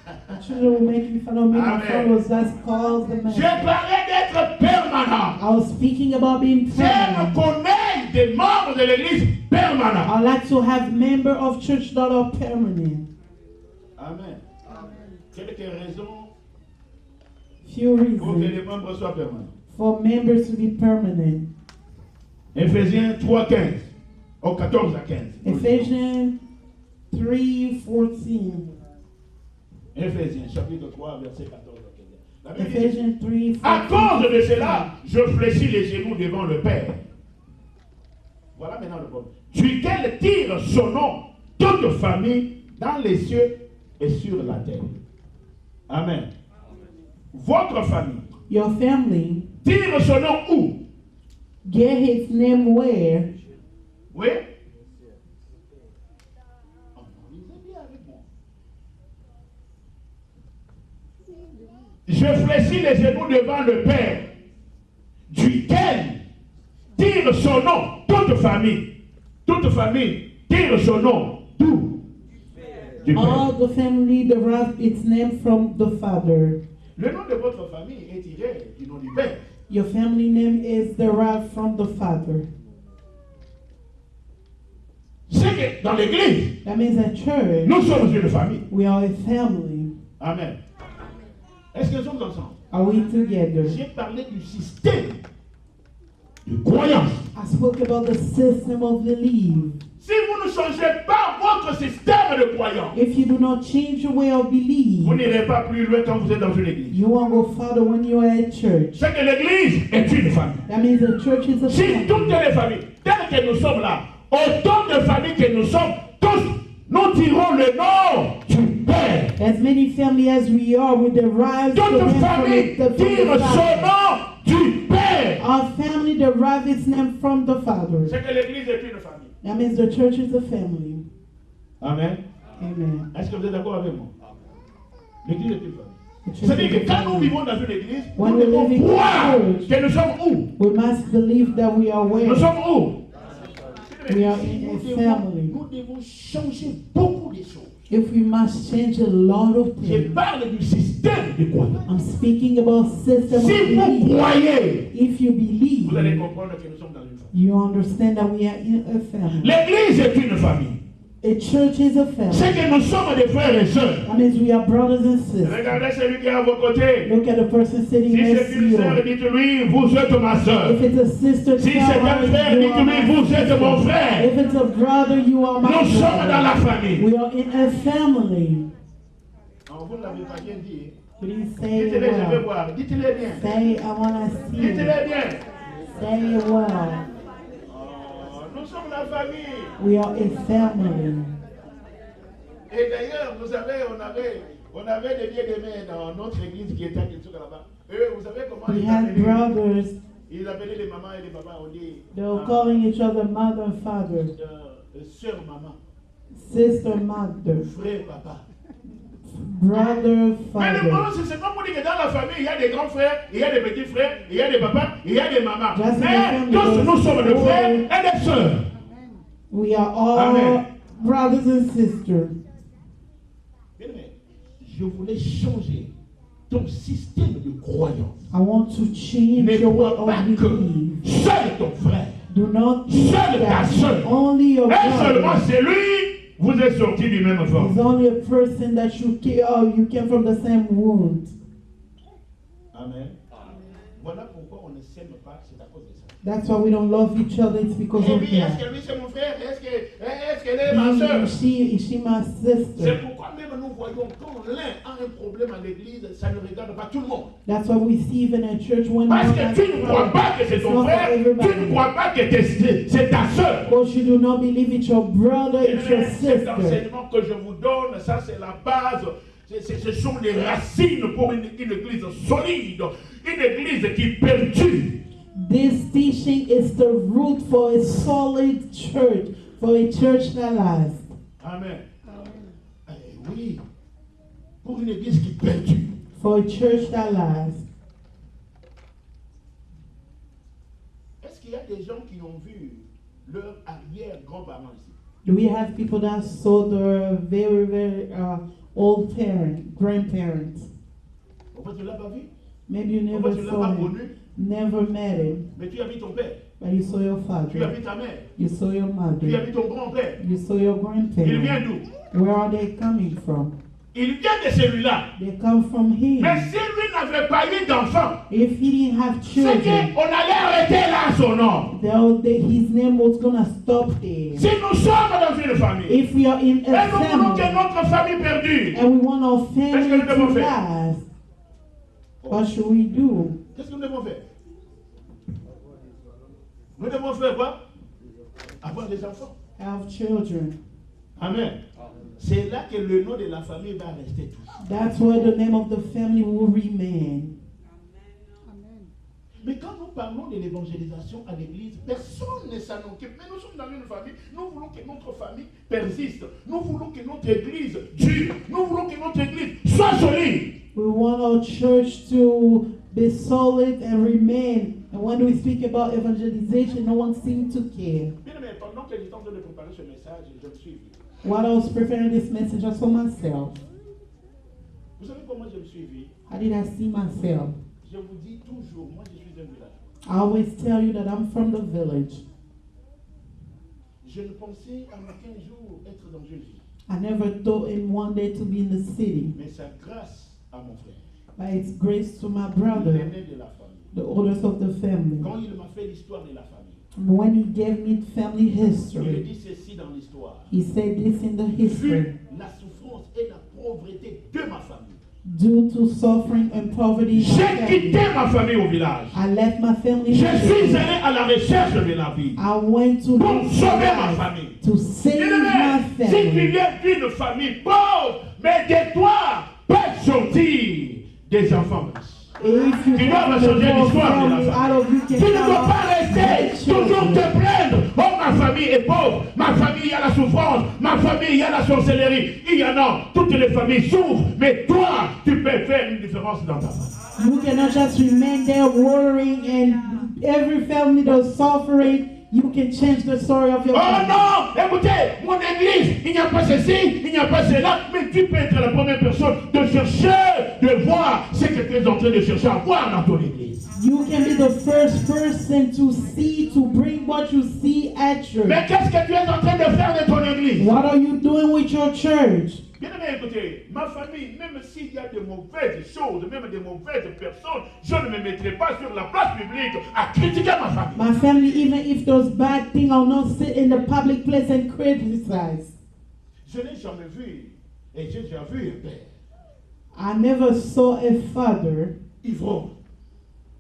The children were making fun of me. My Amen. phone was just calls the Je message. parlais d'être permanent. I was speaking about being J'aime permanent. connaître des membres de l'église permanents. I like to have members of church that are permanent. Amen. Quelques raisons Few pour que reasons les membres soient permanents. for members to be permanent. Éphésiens 3:15. Au 14 à 15. Ephesians 3:14. Éphésiens, chapitre 3, verset 14 à 15. La Bible dit, Ephesians 3:14. à cause de cela, je fléchis les genoux devant le Père. Voilà maintenant le problème. Duquel tire son nom toute famille dans les cieux et sur la terre. Amen. Votre famille Your family tire son nom où? get his name where? Oui? Oh, lisez bien avec moi. Je fléchis les genoux devant le Père, duquel tire son nom toute famille. Toute famille tire son nom d'où? Du Père. All the family derive its name from the Father. Le nom de votre famille est tiré du nom du Père. Your family name is derived from the Father. C'est que dans l'église, That means at church, nous sommes une famille. we are a family. Amen. Est-ce que nous sommes ensemble? Are we together? J'ai parlé du système de croyance. I spoke about the system of belief. Si vous ne changez pas votre système de croyance, If you do not change your way of belief, vous n'irez pas plus loin quand vous êtes dans une église. you won't go further when you are at church. C'est que l'église est une famille. That means the church is a Si family. toutes les familles, telles que nous sommes là, autant de familles que nous sommes, tous, nous tirons le nom du Père. As many family as we are, we derive the Toute name from famille from tire the son Father. nom du Père. Our family derive its name from the Father. C'est que l'église est une famille. That means the church is a family. Amen. Amen. Est-ce que vous êtes d'accord avec moi? L'église est une famille. The church C'est-à-dire is a que quand nous family. vivons dans une église, When nous we devons live in croire church, que nous sommes où? We must believe that we are Nous where? sommes où? We are in a family. Nous devons changer beaucoup de choses. If we must change a lot of Je things. parle du système de croyance. I'm speaking about system of Si vous belief. croyez, If you vous allez believe, comprendre que nous sommes dans une famille. you understand that we are in a family. L'église est une famille. A church is a family. C'est que nous sommes des frères et sœurs. That means we are brothers and sisters. Regardez celui qui est à vos côtés. Look at the person sitting Si next c'est to une you. sœur, dites-lui, vous êtes ma sœur. If it's a sister, Si tell c'est un her frère, you are dites-lui, my vous êtes mon sister. frère. If it's a brother, you are my Nous sommes dans la brother. famille. We are in a family. Non, vous ne l'avez pas bien dit. You didn't say it Dites-le, je vais well. voir. Dites-le bien. Say, I want to see it. Dites-le bien. Say it well. Oh, nous sommes la famille. We are a family. Et d'ailleurs, vous savez, on avait des bien-aimés dans notre église qui étaient à Kinshasa là-bas. Eux, vous savez comment We ils had appelaient? brothers. Ils appelaient les mamans et les papas. On dit They were calling each other mother and father, sœur maman, sister, mother, frère papa. brother, Mais le father. problème, c'est seulement pour dire que dans la famille, il y a des grands frères, il y a des petits frères, il y a des papas, il y a des mamans. Just in the Mais family, tous nous sommes des there's frères all- et des sœurs. We are all Amen. brothers and sisters. Bien-aimé, je voulais changer ton système de croyance. I want to change Ne your way crois pas of que belief. seul ton frère, Do not think seul ta that sœur, only your et seulement brother c'est lui, vous êtes sortis du même is forme. only a person that you came from the same wound. Amen. Voilà pourquoi on ne s'aime pas, c'est à cause de ça. That's why we don't love each other. It's because Et of puis, est-ce that. que lui c'est mon frère? Est-ce qu'elle est ma soeur? Is she my C'est sister? pourquoi même nous voyons quand l'un a un problème à l'église, ça ne regarde pas tout le monde. That's why we see even in church when Parce one que has tu a ne crois problem, pas que c'est it's ton not for frère, tu ne everybody. crois pas que c'est ta soeur. Because you do not believe it's your brother, it's your Cet sister. enseignement que je vous donne, ça c'est la base. Ce sont les racines pour une église solide, une église qui perdure. This teaching is the root for a solid church, for a church that lasts. Amen. Oui, pour une église qui perdure. For a church that lasts. Est-ce qu'il y a des gens qui ont vu leurs arrière-grands-parents ici? Do we have people that saw their very old grandparents? En fait, tu ne l'as pas vu, Maybe you en never fait, tu ne l'as saw pas him, connu, never met him, mais tu as vu ton père, but you saw your tu as father, vu ta mère, you saw your tu as mother, vu ton grand-père. you saw your Il vient grandparents. d'où? Where are they coming from? il vient de celui-là. They come from him. Mais si lui n'avait pas eu d'enfant, If he didn't have c'est children, qu'on allait arrêter là son nom. his name was gonna stop there. Si nous sommes dans une famille, If we are in et a nous voulons que family notre famille perdure, and we want our Qu'est-ce que family nous devons to faire? last, what should we do? qu'est-ce que nous devons faire? Nous devons faire quoi? Avoir des enfants. Have children. Amen. C'est là que le nom de la famille va rester toujours. That's where the name of the family will remain. Mais quand nous parlons de l'évangélisation à l'église, personne ne s'en occupe. Mais nous sommes dans une famille, nous voulons que notre famille persiste. Nous voulons que notre église dure. Nous voulons que notre église soit solide. We want our church to be solid and remain. And when we speak about evangelization, no one seems to care. Bien aimé, pendant que j'étais en train de préparer ce message, je me suis vu. While I was preparing this message, I saw myself. Vous savez comment je me suis vu? How did I see myself? Je vous dis toujours, moi je suis un village. I always tell you that I'm from the village. Je ne pensais à aucun jour être dans une ville. I never thought in one day to be in the city. Mais c'est grâce à mon frère, But it's grace to my brother, l'aîné de la famille. the oldest of the family. Quand il m'a fait l'histoire de la famille, When he gave me family il history, dit ceci dans l'histoire. he said this in the history. Vu la souffrance et la pauvreté de ma famille, Due to suffering and poverty, in my j'ai family, quitté ma famille au village. I left my family. Je in the suis village. allé à la recherche de la vie I went to pour look for sauver ma life, famille. to save Bien-aimé, my si tu family. viens d'une famille pauvre, mais de toi peuvent sortir des enfants. If you Tu come dois from a changer poor l'histoire de la family, out of you famille. Tu can ne come dois out pas rester great toujours te children. plaindre. Oh, ma famille est pauvre. Ma famille, il y a la souffrance. Ma famille, il y a la sorcellerie. Il y en a. Toutes les familles souffrent. Mais toi, tu peux faire une différence dans ta famille. You cannot just remain there worrying and every family that's suffering. You can change the story of your Oh family. non, écoutez, mon église, il n'y a pas ceci, il n'y a pas cela, mais tu peux être la première personne de chercher, de voir ce que tu es en train de chercher à voir dans ton église. You can be the first person to see, to bring what you see at church. Mais qu'est-ce que tu es en train de faire de ton église? What are you doing with your church? Bien aimé, écoutez, ma famille, même s'il y a de mauvaises choses, même de mauvaises personnes, je ne me mettrai pas sur la place publique à critiquer ma famille. My family, even if those bad things, I'll not sit in the public place and criticize. Je n'ai jamais vu, et j'ai déjà vu un père I never saw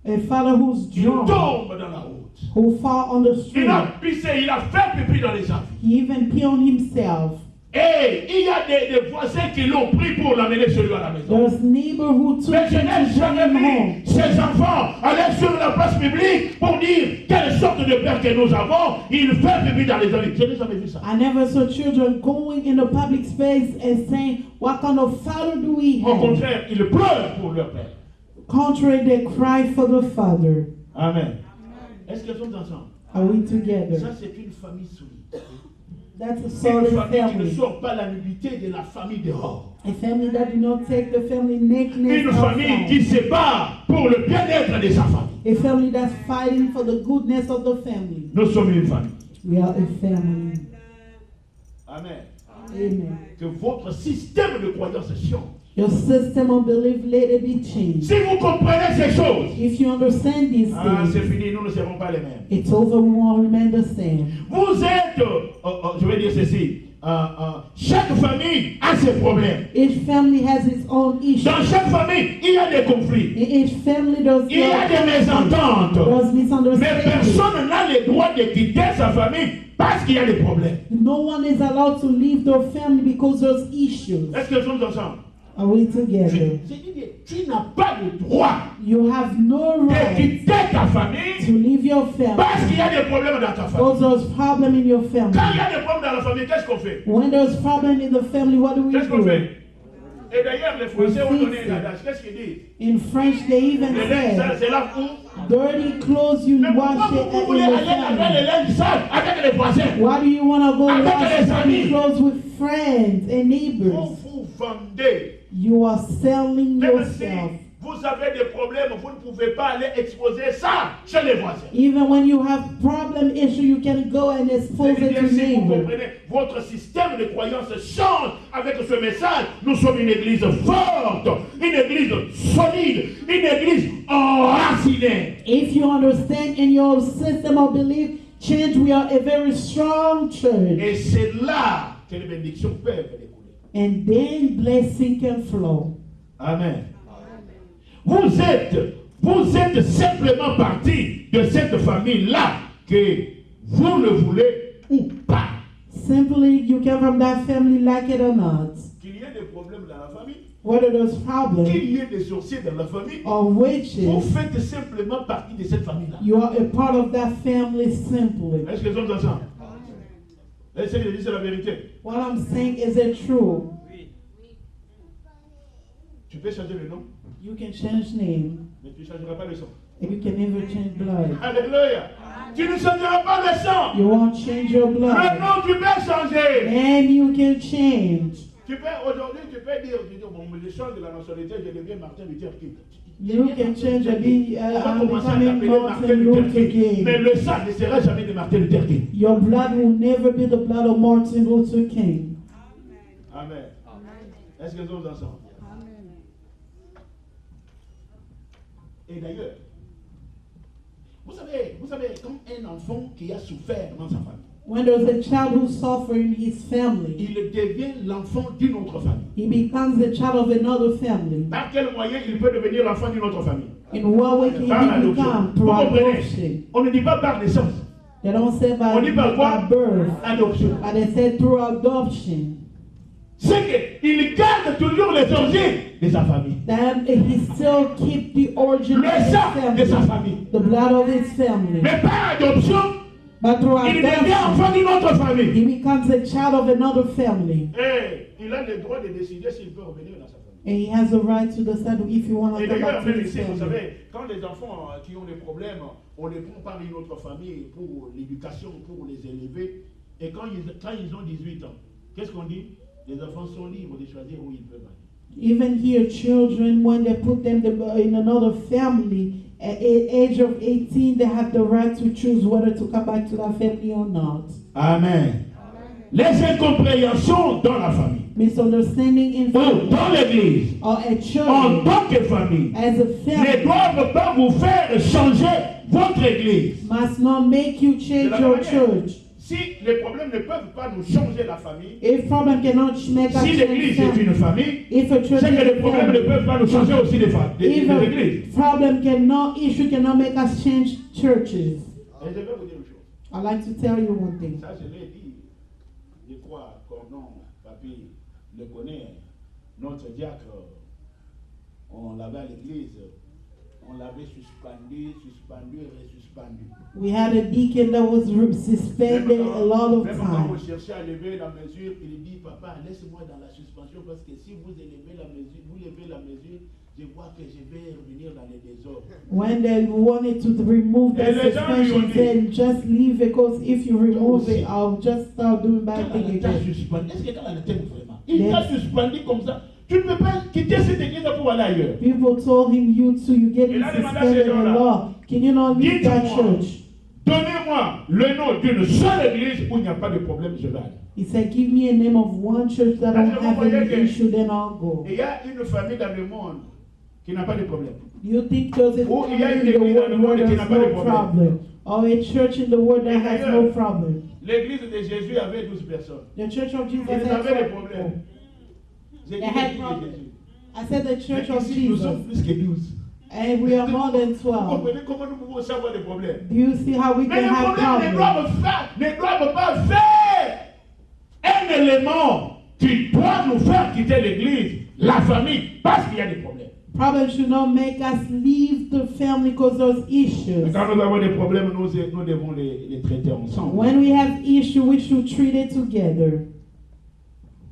a father who's il drunk, tombe dans la route. who fall on the street. Il a pissé, il a fait pipi dans les avis. He even pee on himself. Et il y a des voisins qui l'ont pris pour l'amener chez lui à la maison. There's neighbor who took Mais je him n'ai to bring jamais him vu home. ces enfants aller sur la place publique pour dire quelle sorte de père que nous avons. Il fait pipi dans les avis. Je n'ai jamais vu ça. I never saw children going in the public space and saying, what kind of father do we Au have? contraire, ils pleurent pour leur père. Contrary, they cry for the father. Amen. Est-ce qu'ils sont ensemble? Are we together? Ça, c'est une famille solide. That's a Une solid famille qui ne family. sort pas la nudité de la famille dehors. A family that do not take the family nakedness Une famille qui outside. se bat pour le bien-être de sa famille. A family that's fighting for the goodness of the family. Nous sommes une famille. We are a family. Amen. Amen. Que votre système de croyance change. Your system of belief, let it be changed. Si vous comprenez ces choses, If you understand these c'est things, fini, nous ne serons pas les mêmes. it's over, we won't remain the same. Vous êtes, je vais dire ceci, chaque famille a ses problèmes. Each family has its own issues. Dans chaque famille, il y a des conflits. In each family does Il y a des mésententes. there's Mais misunderstanding. personne n'a le droit de quitter sa famille parce qu'il y a des problèmes. No one is allowed to leave their family because there's issues. Est-ce que nous sommes ensemble? Are we together? Tu n'as pas le droit You have no de right quitter ta to famille leave your family parce qu'il y a des problèmes dans ta famille. because there's problem in your Quand il y family. a des problèmes dans la famille, qu'est-ce qu'on fait? When there's problem in the family, what do we Qu'est-ce qu'on do? fait? Et d'ailleurs, les Français ont donné l'adage. Qu'est-ce qu'ils disent? In French, they even Le linge sale, say, c'est là où? dirty clothes you Mais pourquoi wash vous it voulez in aller the avec family. les linges sales avec les voisins? Why do you want to go Avec wash les dirty amis. clothes with friends and neighbors? Vous vendez. You are selling Même yourself. si vous avez des problèmes, vous ne pouvez pas aller exposer ça chez les voisins. Even when you have problem issue, you can go and expose it to Si vous neighbor. comprenez, votre système de croyance change avec ce message. Nous sommes une église forte, une église solide, une église enracinée. If you understand in your system of belief change, we are a very strong church. Et c'est là que les bénédictions peuvent découler. And then blessing can flow. Amen. Vous êtes simplement partie de cette famille-là, que vous le voulez ou pas. Simply, you come from that family, like it or not. Qu'il y ait des problèmes dans la famille, Whether there's problems qu'il y ait des sorciers dans la famille, or vous witches, faites simplement partie de cette famille-là. you are a part of that family simply. Est-ce que nous sommes ensemble? Essayez de dire c'est la vérité. What I'm saying, is it true? Oui. Tu peux changer le nom, You can change name, mais tu ne changeras pas le sang. and you can never change blood. Alléluia. Tu ne changeras pas le sang. You won't change your Le blood. nom, tu peux changer. And you can change. Aujourd'hui, tu peux dire, bon, je change de la nationalité, je deviens Martin Luther King. You can change and be On va I'm commencer à becoming t'appeler Martin Martin Luther Luther King. Mais King. le sang ne sera jamais de Martin Luther King. Your blood will never be the blood of Martin Luther King. Amen. Est-ce que nous sommes ensemble? Et d'ailleurs, vous savez, comme un enfant qui a souffert dans sa famille, When there's a child who suffers in his family, il devient l'enfant d'une autre famille. he becomes the child of another family. Par quel moyen il peut devenir l'enfant d'une autre famille? In what way can Par he l'adoption. become? Vous Through comprenez? adoption. On ne dit pas par naissance. They don't say On dit par quoi? by birth, Adoption. but they say through adoption. C'est qu'il garde toujours les origines de sa famille. That he still keep the origin of Le his sang de sa family, famille. the blood of his family. Mais par adoption, But through il devient adoption, enfant d'une autre famille. he becomes a child of another family. Et il a le droit de décider s'il peut revenir dans sa famille. And he has the right to decide if you want to Et come d'ailleurs, back to même his ici, vous family. savez, quand les enfants qui ont des problèmes, on les prend par une autre famille pour l'éducation, pour les élever. Et quand ils ont 18 ans, qu'est-ce qu'on dit? Les enfants sont libres de choisir où ils peuvent aller. Even here, children, when they put them in another family, at age of 18, they have the right to choose whether to come back to that family or not. Amen. Les incompréhensions dans la famille, Misunderstanding in ou family dans l'église, or a en church tant que famille, as a ne family doivent pas vous faire changer votre église. must not make you De change la your manière, church. si les problèmes ne peuvent pas nous changer la famille, If problem cannot make us si change l'église est une family, famille, if a church c'est que les is a problèmes ne family, peuvent pas nous changer aussi des even églises. problem cannot, issue cannot make us change churches. Et je vais vous dire une chose. I'd like to tell you one thing. Ça, je l'ai dit. Je crois, Cordon, Papy, le connaît. Notre diacre, on l'avait à l'église. On l'avait suspendu et suspendu. We had a deacon that was suspended a lot of Même quand on times. cherchait à lever la mesure, il dit, papa, laisse-moi dans la suspension parce que si vous levez la mesure, je vois que je vais revenir dans les désordres. When they wanted to remove the Et les gens lui ont suspension, dit, said just leave it because if you remove aussi. it, I'll just start doing bad Quand things elle t'a again. suspendu, est-ce que quand elle t'aime vraiment? Il t'a suspendu comme ça. Tu ne peux pas quitter cette église pour aller ailleurs. People told him, you too, you get Et là, les mandats, suspended c'est in là. law. Can you not leave that Dites-moi. church? Donnez-moi le nom d'une seule église où il n'y a pas de problème, je vais aller. He said, give me a name of one church that don't Parce que have vous voyez any que- issue, then I'll go. Et il y a une famille dans le monde qui n'a pas de problème. Do you think there's a Oh, il y a family une in the église dans le world monde where qui n'a there's pas de no problème. problem? Or a church in the world that Et has d'ailleurs, no problem? L'église de Jésus avait 12 personnes. The church of Jesus Ils had avaient des 12 problèmes. people. J'ai dit They had l'église de problems. Jésus. I said the church Mais of ici, nous sommes Jesus. plus que 12. And we are more than Vous 12. comprenez comment nous pouvons aussi avoir des problèmes? Do you see how we Mais can les have problèmes problems? ne doivent pas faire un élément qui doit nous faire quitter l'église, la famille, parce qu'il y a des problèmes. Problems should not make us leave the family because there's Mais issues. quand nous avons des problèmes, nous devons les traiter ensemble. When we have issues, we should treat it together.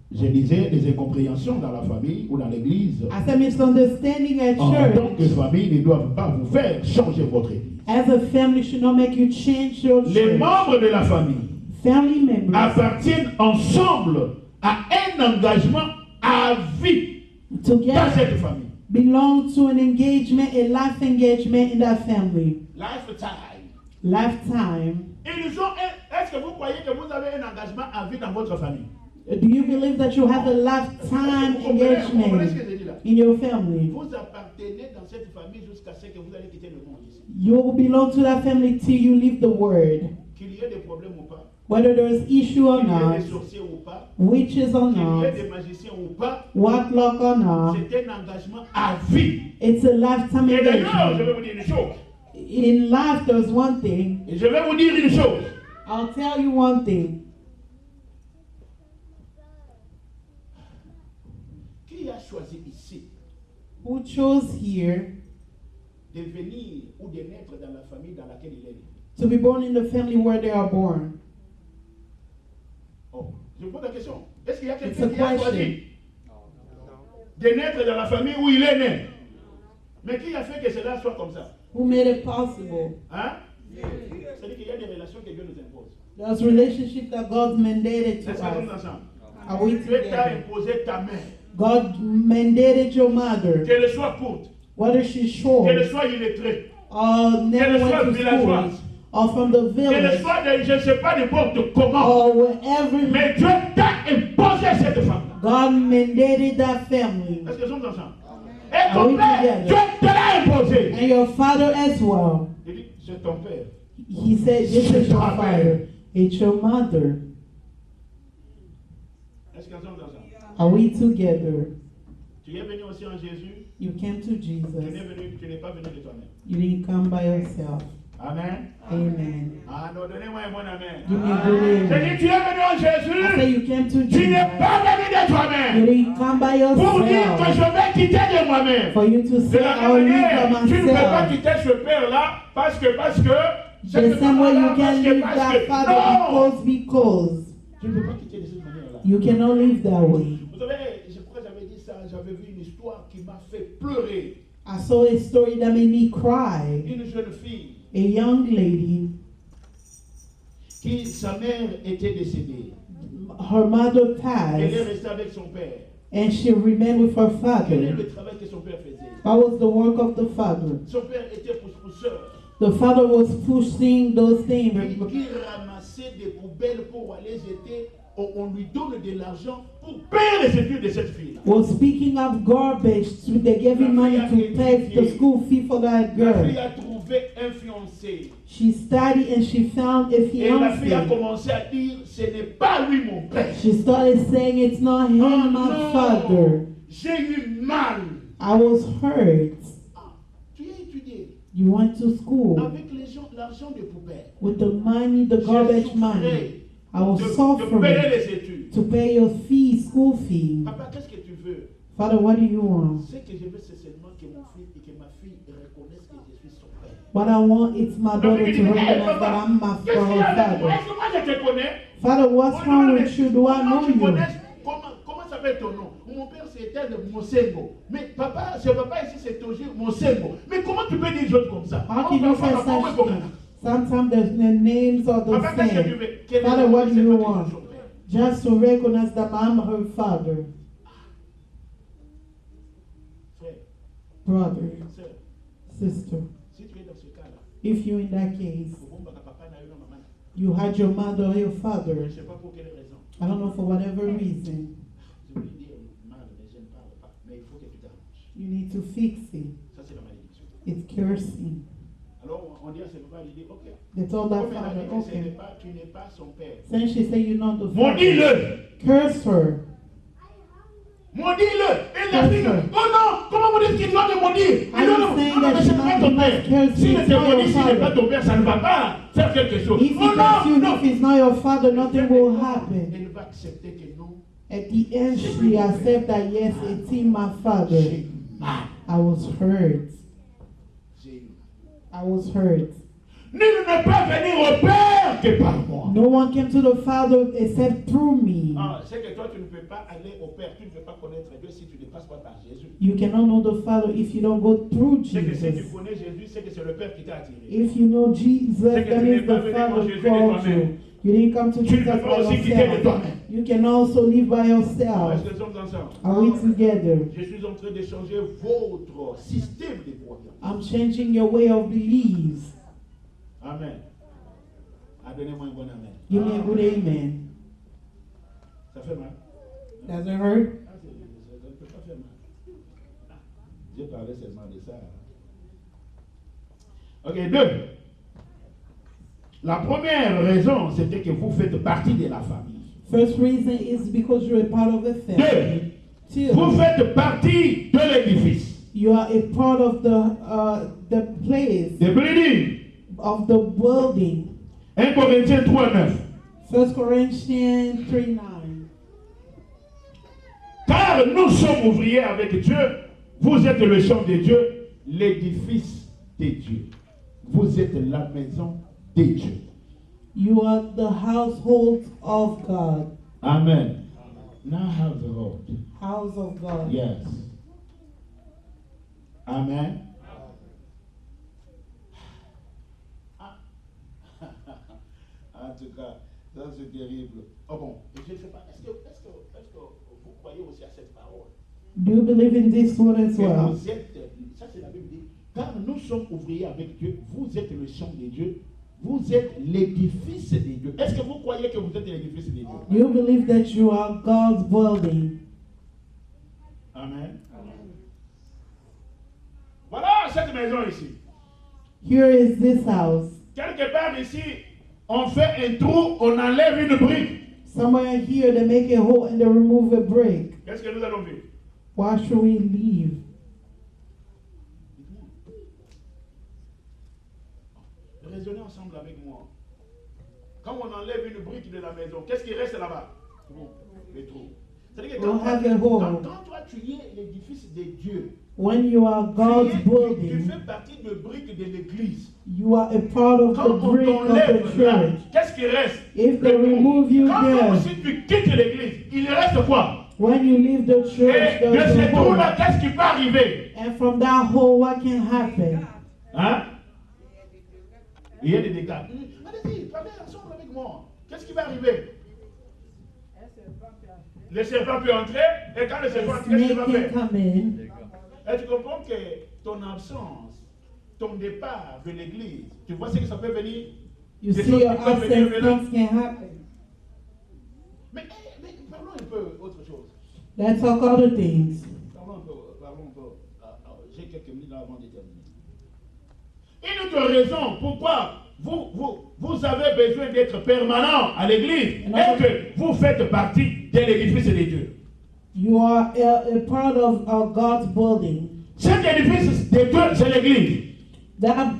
Je disais des incompréhensions dans la famille ou dans l'église. As a misunderstanding at En tant que church, famille, ne doivent pas vous faire changer votre église. as a family should not make you change your Les church. membres de la famille Family members appartiennent ensemble à un engagement à vie dans together, cette famille. belong to an engagement, a life engagement in that family. Lifetime. Lifetime. Est-ce que vous croyez que vous avez un engagement à vie dans votre famille? Do you believe that you have a lifetime Vous comprenez ce que engagement je dis là? in your family? Vous appartenez dans cette famille jusqu'à ce que vous allez quitter le monde ici. You will belong to that family till you leave the world. Qu'il y ait des problèmes ou pas, Whether there's issue or qu'il y ait not, des sorciers ou pas, witches or qu'il y ait not, des magiciens ou pas, warlock or not, c'est un engagement à vie. it's a lifetime Et d'ailleurs, je vais engagement. vous dire une chose. In life, there's one thing. Et je vais vous dire une chose. I'll tell you one thing. Qui a choisi ici Who chose here de venir ou de naître dans la famille dans laquelle il est né? to be born in the family where they are born? Oh, je vous pose la question. Est-ce qu'il y a It's quelqu'un a qui a choisi question. de naître dans la famille où il est né? Mais qui a fait que cela soit comme ça? Who made it possible? Hein? C'est-à-dire qu'il y a des relations que Dieu nous impose. There's relationship that God mandated to Est-ce que nous us. ensemble? Are we Dieu t'a together? imposé ta main. God mandated your mother, Qu'elle soit courte, whether she's short qu'elle soit illettrée, or never soit went to villageoise, school, or from the qu'elle village, soit de, je ne sais pas n'importe comment. or wherever. Mais Dieu t'a imposé cette femme-là. God mandated that family. Est-ce que nous sommes ensemble? Et Are we ton père, together? Dieu te l'a imposé. And your father as well. Il dit, c'est ton père. He said, this is your father. It's your mother. Est-ce que nous sommes ensemble? Are we together? Tu es venu aussi en Jésus. You came to Tu Jesus. n'es pas venu de toi-même. You didn't come by yourself. Amen. Amen. Ah non, donnez-moi un bon amen. Give me a good J'ai dit, amen. tu es venu en I say Jésus. you came to Tu n'es Jesus. pas venu de You toi-même. didn't come by Pour dire que yourself. je vais quitter de moi-même. For you to De say, la I will même live manière, by tu ne peux pas myself. quitter ce père-là parce que The same way you can leave parce that que, father non, because tu ne peux pas quitter de cette manière-là. you cannot live that way. Vous savez, pourquoi j'avais dit ça? J'avais vu une histoire qui m'a fait pleurer. I saw a story that made me cry. Une jeune fille A young lady, qui, sa mère était décédée. her mother Elle est passed, restée avec son père. and she remained with her Quel est father. le travail que son père faisait? That was the work of the father. Son père était pousseur. The father was pushing those things. Qui ramassait des poubelles pour aller jeter. On lui donne de l'argent pour payer les études de cette fille-là. Was speaking of garbage, they gave him money to pay the school fee for that La fille girl. a trouvé un fiancé. She studied and she found a Et la fille a fiancé. commencé à dire, ce n'est pas lui mon père. She started saying, it's not him, Oh my father. non, j'ai eu mal. I was hurt. Ah, tu as étudié You went to school avec l'argent des poubelles. with the money, the garbage money. I was de payer suffering les études. to pay your fee, school fee. Papa, qu'est-ce que tu veux? Father, what do you want? Ce que je veux, c'est seulement que mon fils et que ma fille reconnaissent que je suis son père. What I want is my daughter to recognize that I'm my Qu'est-ce qu'il y a avec moi? father. Est-ce que moi je te connais? Father, what's wrong with you? Do I Comment know tu you? connais? Comment s'appelle ton nom? Mon père c'était Mosengo. Mais papa, c'est papa ici c'est Toji Mosengo. Mais comment tu peux dire des autres comme ça? How can you say such things? Sometimes the names are the Papa, qu'est-ce que tu same. veux? Quel est Father, le what nom? do C'est you pas want? son père. Just to recognize that I'm her father, Frère, brother, sœur, sister. si tu es dans ce cas-là, If you in that case, papa n'a eu non maman. you had your mother or your Je father, ne sais pas pour quelle raison. I don't know for whatever reason, Je voulais dire mal, mais je ne parle pas. Mais il faut que tu t'arranges. you need to fix it. Ça, c'est la malédiction. It's cursing. Alors, on dit à ses papas, il dit, ok. They told that Comme elle a father, dit que okay. tu n'es pas son père. Since she said you're not the father, Maudis-le! curse her. Maudis-le! Et la fille, oh non! Comment vous dites qu'il doit te maudire? Are Non, you non, saying non, that mais she c'est pas must ton be père. cursed? S'il It's te not maudit, your s'il n'est pas father. ton père, ça ne va pas faire quelque chose. If he Oh curses you, non, if non! he's not your father, nothing will happen. Elle va accepter que non. At the end, she accepted that yes, it's him, my father. J'ai eu mal. I was hurt. J'ai eu mal. I was hurt. Nul ne peut venir au Père que par moi. No one came to the Father except through me. Ah, c'est que toi, tu ne peux pas aller au Père, tu ne peux pas connaître Dieu si tu ne passes pas par Jésus. You cannot know the Father if you don't go through C'est que si tu Jesus. connais Jésus, c'est que c'est le Père qui t'a attiré. If you know Jesus, C'est que that tu n'es means pas the venu Father en Jésus de called toi-même. you. You didn't come to Tu ne Jesus peux pas aussi by quitter de yourself. toi-même. You can also live by Est-ce yourself. que nous sommes ensemble? Are we together? Je suis en train de changer votre système de croyance. I'm changing your way of beliefs. Amen. Donnez-moi un bon amen. Give me a good amen. Ça fait mal? Does it hurt? Ah, ça ne peut pas faire mal. J'ai parlé seulement de ça. Ok, 2. La première raison, c'était que vous faites partie de la famille. First reason is because you're a part of the family. Vous Two, faites partie de l'édifice. you are a part of the place, The building. of the building. 1 Corinthiens 3:9. 1 Corinthians 3:9. Car nous sommes ouvriers avec Dieu. Vous êtes le champ de Dieu, l'édifice de Dieu. Vous êtes la maison de Dieu. You are the household of God. Amen. Now household. House of God. Yes. Amen. En tout cas, ça c'est terrible. Oh bon, je ne sais pas, est-ce que vous croyez aussi à cette parole? Do you believe in this one as Que well? vous êtes, ça c'est la Bible dit, car nous sommes ouvriers avec Dieu, vous êtes le champ de Dieu, vous êtes l'édifice de Dieu. Est-ce que vous croyez que vous êtes l'édifice de Dieu? Do you believe that you are God's building? Amen. Voilà cette maison ici. Here is this house. Quelque part ici, on fait un trou, on enlève une brique. Somewhere here they make a hole and they remove a brick. Qu'est-ce que nous allons faire? Why should we leave? Raisonnez ensemble avec moi. Quand on enlève une brique de la maison, qu'est-ce qui reste là-bas? Le trou. C'est-à-dire que We'll have a hole. quand toi tu es l'édifice de Dieu, When you are God's tu building, fais partie de briques de l'église. you are a part of Quand the on brick of the t'enlève là, church. qu'est-ce qui reste? If they Le trou. remove you Quand there, aussi tu quittes l'église, il reste quoi? when you leave the church, Et de there's ce a trou-là, hole. qu'est-ce qui peut arriver? And from that hole, what can happen? Hein? Il y a des dégâts. Allez-y, parlez ensemble avec moi. Qu'est-ce qui va arriver? Le serpent peut entrer, et quand le serpent A entre, qu'est-ce qu'il snake va can faire? come in. Et tu comprends que ton absence, ton départ de l'église, tu vois ce que ça peut venir? You Des see choses your qui peuvent venir absence, maintenant. things can happen. Mais parlons un peu autre chose. Let's talk other things. Parlons un peu. J'ai quelques minutes avant de terminer. Une autre raison pourquoi vous avez besoin d'être permanent à l'église est que vous faites partie de l'édifice de Dieu. You are a part of God's building. Cet édifice de Dieu, c'est l'église. That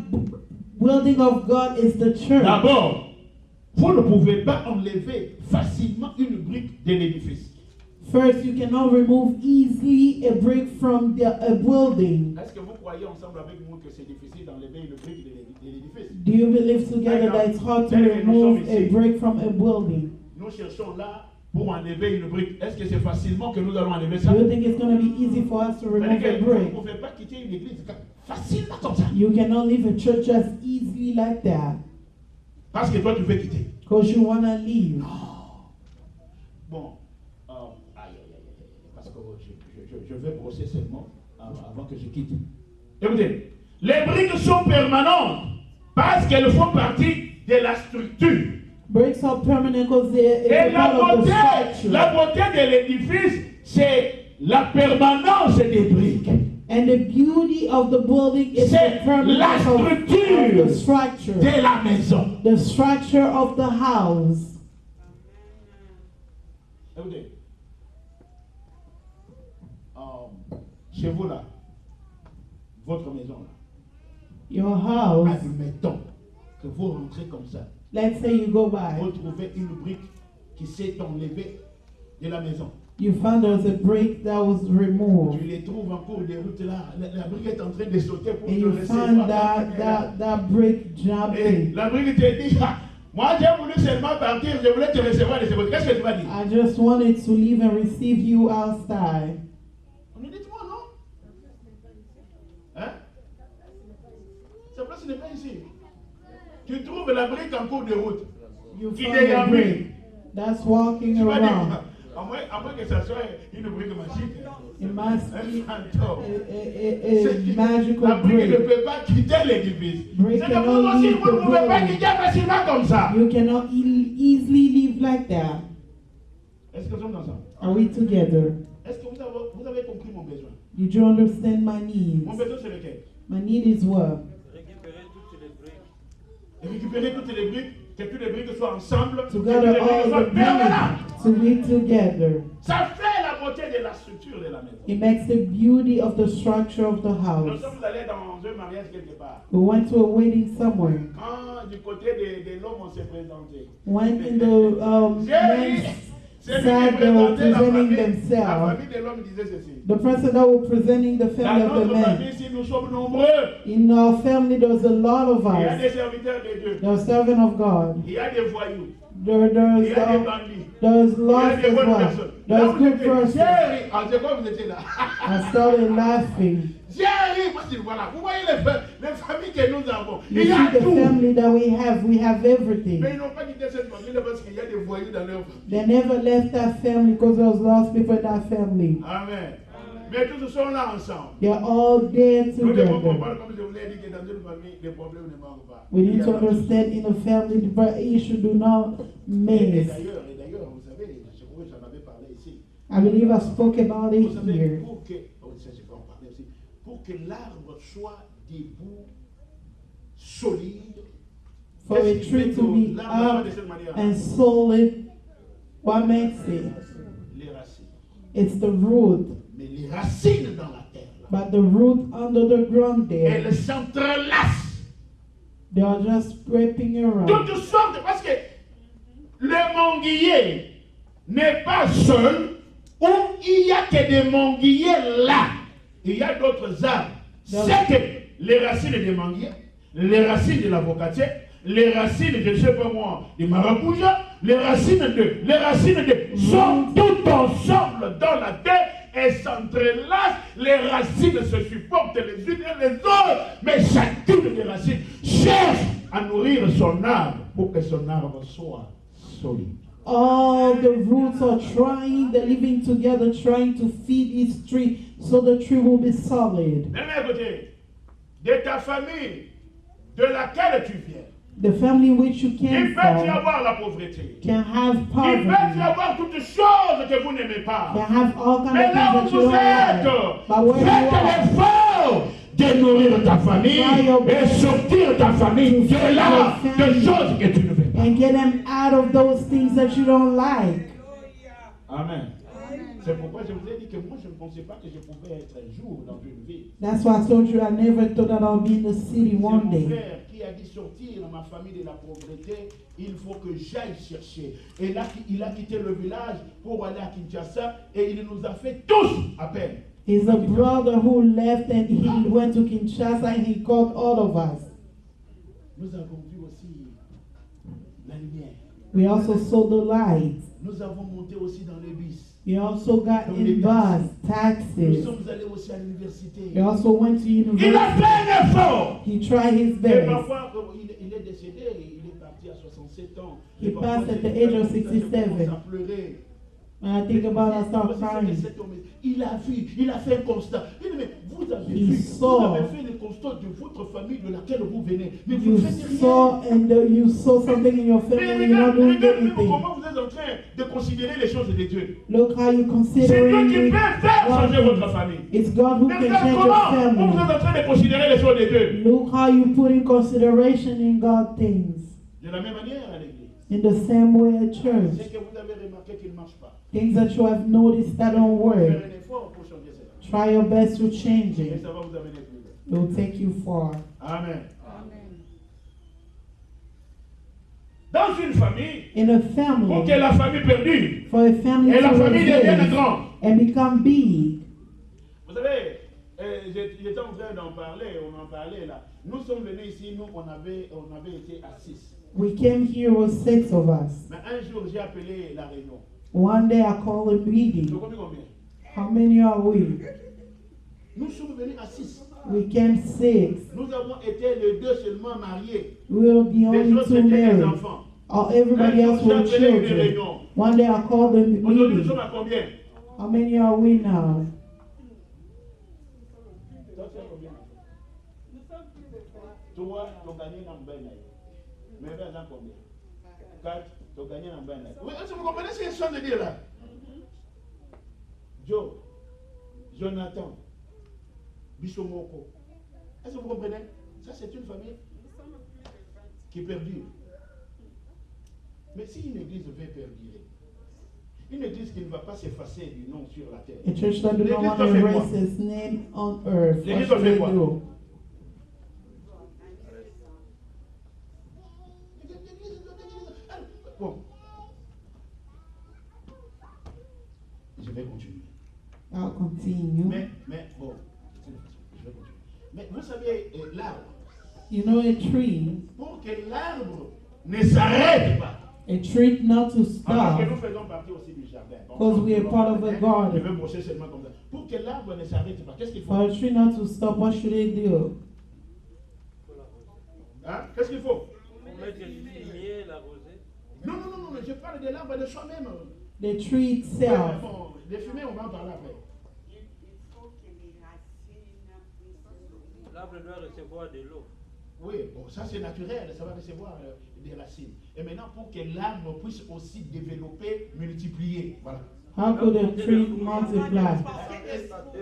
building of God is the church. D'abord, vous ne pouvez pas enlever facilement une brique de l'édifice. First, you cannot remove easily a brick from a building. Est-ce que vous croyez ensemble avec moi que c'est difficile d'enlever une brique de l'édifice? Do you believe together that it's hard to remove a brick from a building? Nous cherchons là pour enlever une brique. Est-ce que c'est facilement que nous allons enlever ça? Do you think it's going to be easy for us to remove a Vous ne brick? pouvez pas quitter une église facilement comme ça. You cannot leave a church just easily like that Parce que toi tu veux quitter. because you want to leave. Bon, parce que je vais brosser seulement avant que je quitte. Écoutez, les briques sont permanentes parce qu'elles font partie de la structure. Bricks are permanent because they're Et a part of the structure. la beauté de l'édifice, c'est la permanence des briques. And the beauty of the building is C'est the permanence la of structure the structure. de la maison. The structure of the house. Écoutez, chez vous là, votre maison là, Your house, admettons que vous rentrez comme ça, let's say you go by, vous trouvez une brique qui s'est enlevée de la maison. you found there's a brick that was Tu removed. les trouves en cours de route là, la brique est en train de sauter pour And te you recevoir. found that brick Et jumping. la brique te dit, ah, moi j'ai voulu seulement partir, je voulais te recevoir de ce côté. Qu'est-ce que tu vas dire? I just wanted to leave and receive you outside. On nous dit moi non? Hein? Cette place n'est pas ici. Tu trouves la brique en cours de route. You Il found est a en brick. brique. That's walking Tu vas dire, around. à moins que ça soit une brique magique. It must Un be fantôme. a magical La brique ne brick. peut pas quitter l'édifice. Brick C'est que cannot vous aussi, leave vous ne the pouvez pas building. quitter facilement comme ça. You cannot easily live like that. Est-ce que nous sommes ensemble? Are we together? Est-ce que vous avez compris mon besoin? Did you understand my needs? Mon besoin, c'est lequel? My need is what? Récupérer toutes les briques. Et récupérer toutes les briques, que toutes les briques soient ensemble, que To toutes les gather briques all soient the permanentes. bricks to be together. Ça fait la beauté de la structure de la maison. It makes the beauty of the structure of the Nous house. sommes allés dans un mariage quelque part. We went to a wedding somewhere. Quand du côté de l'homme on s'est présenté. When in the men's C'est lui side qui they were présentait la presenting famille. La themselves, famille de l'homme disait ceci. the person that was presenting the Dans family of the notre man. famille, si nous sommes nombreux, In our family, there's a lot of il y a us. des serviteurs de Dieu. There's servant of God. Il y a des voyous. Il There's y a des bandits. there's Il y a lost des as bonnes well. personnes. Là, There's vous good étiez. persons. Jerry, ah, c'est quoi vous étiez là? I started laughing. Jerry, moi je dis voilà, vous voyez les familles que nous avons. You Il y a see the tout. family that we have Mais everything. ils n'ont pas quitté cette famille parce qu'il y a des voyous dans leur famille. They never left that family because there was lost people in that family. Amen. Mais tous sont là ensemble. They're all there Nous devons together. comprendre, comme je vous l'ai dit, que dans une famille, les problèmes ne manquent pas. We need Il y a to pas- understand in a family the issue do not Et miss. d'ailleurs, vous savez, je crois que j'en avais parlé ici. I believe I spoke about it Vous savez, here. pour que, oh, ça, je peux en parler aussi, pour que l'arbre soit debout, solide, For a qu'est-ce qui tree fait to que be l'arbre soit up de cette manière? and solid, what makes it? Les racines. It's the root. Mais les racines dans la terre, là, But the root under the ground there, elles s'entrelacent. they are just scraping around. Toutes sortes, parce que le manguier n'est pas seul, ou il n'y a que des manguiers là. Il y a d'autres arbres. C'est que les racines des manguiers, les racines de l'avocatier, les racines de, je ne sais pas moi, des maracoujas, les racines de, sont tout ensemble dans la terre et s'entrelacent. Les racines se supportent les unes et les autres, mais chacune des racines cherche à nourrir son arbre pour que son arbre soit solide. All the roots are trying, they're living together, trying to feed each tree so the tree will be solid. D'un autre côté, de ta famille, de laquelle tu viens, The family in which you il came peut y from avoir la pauvreté. can have Il peut y poverty, avoir toutes choses que vous n'aimez pas. can have all kinds Mais of là où things that you vous don't êtes, like. But where you faites are, l'effort de nourrir ta famille et sortir ta famille de là, des choses que tu ne veux pas. and get them out of those things that you don't like. Amen. C'est pourquoi je vous ai dit que moi je ne pensais pas que je pouvais être un jour dans une ville. That's why I told you I never thought that I'll be in the city C'est one mon day. frère qui a dit sortir ma famille de la pauvreté, il faut que j'aille chercher. Et là, il a quitté le village pour aller à Kinshasa et il nous a fait tous appel. He's a brother who left and he went to Kinshasa and he called all of us. Nous avons vu aussi la lumière. We also saw the light. Nous avons monté aussi dans les bus. We also got in bus, Nous taxis. sommes allés aussi à l'université. We also went to Il a university. fait un effort. He tried his Et best. parfois, il est décédé, il est parti à 67 ans. He Et parfois, passed at j'ai- the age of j'ai 67. commencé à pleurer. When I think about it, I start Parce que crying. cet homme, il a vu, il a fait un constat. Il dit, mais vous avez He vu, saw. vous avez fait le constat de votre famille de laquelle vous venez. Mais vous You ne faites rien. saw and you saw something in your Mais family and you're not doing regardez anything. comment vous êtes en train de considérer les choses de Dieu. Look how you C'est considering Dieu qui it. peut faire changer votre famille. It's God who Mais can regarde change your comment vous êtes family. en train de considérer les choses de Dieu. Look how you put in consideration in God things. De la même manière à l'église. In the same way at church. C'est que vous avez remarqué qu'il ne marche pas. Things that you have noticed that don't Faire work. un effort pour changer cela. Try your best to change Et it. ça va vous amener plus loin. It will take you far. Amen. Dans une famille, In a pour que family, la famille perdure for a family et la to famille devienne exist grande. and become big. Vous savez, j'étais en train d'en parler, on en parlait là. Nous sommes venus ici, nous on avait été à 6. We came here with 6 of us. Mais un jour j'ai appelé la réunion. One day I called a Vous meeting. comprenez combien? How many are we? Nous sommes venus à 6. We came 6. Nous avons été les deux seulement mariés. We were the Les only autres two étaient des married. enfants. Everybody else were children. One day I called them Aujourd'hui, nous meeting. sommes à combien? How many are we now? Toi, tu as gagné dans le bain. Mais il y a combien? 4, tu as gagné dans le bain. Oui, est-ce que vous comprenez ce que je suis en train de dire là? Joe, Jonathan, Bissomoko. Est-ce que vous comprenez? Ça, c'est une famille qui perdure. Mais si une église veut perdurer, une église qui ne va pas s'effacer du nom sur la terre, A church that do not l'église want doit to faire quoi? erase his name on earth. What L'église should doit they faire quoi? do? Bon. Je vais continuer. I'll continue. Mais bon, je vais continuer. Mais vous savez, l'arbre, You know a tree, pour que l'arbre ne s'arrête pas, a tree not to parce que stop, nous faisons partie aussi du jardin. Because we are part of a garden. Je vais brosser seulement comme ça. Pour que l'arbre ne s'arrête pas, qu'est-ce qu'il faut? for a tree not to stop, what should they do? Hein? Qu'est-ce qu'il faut? Pour mettre du fumier, l'arroser. Non, je parle de l'arbre de soi-même. The tree itself. Bon, les fumées, on va en parler après. L'arbre doit recevoir de l'eau. Oui, bon, ça c'est naturel, ça va recevoir des racines. Et maintenant, pour que l'arbre puisse aussi développer, multiplier. Voilà. How could a tree multiply?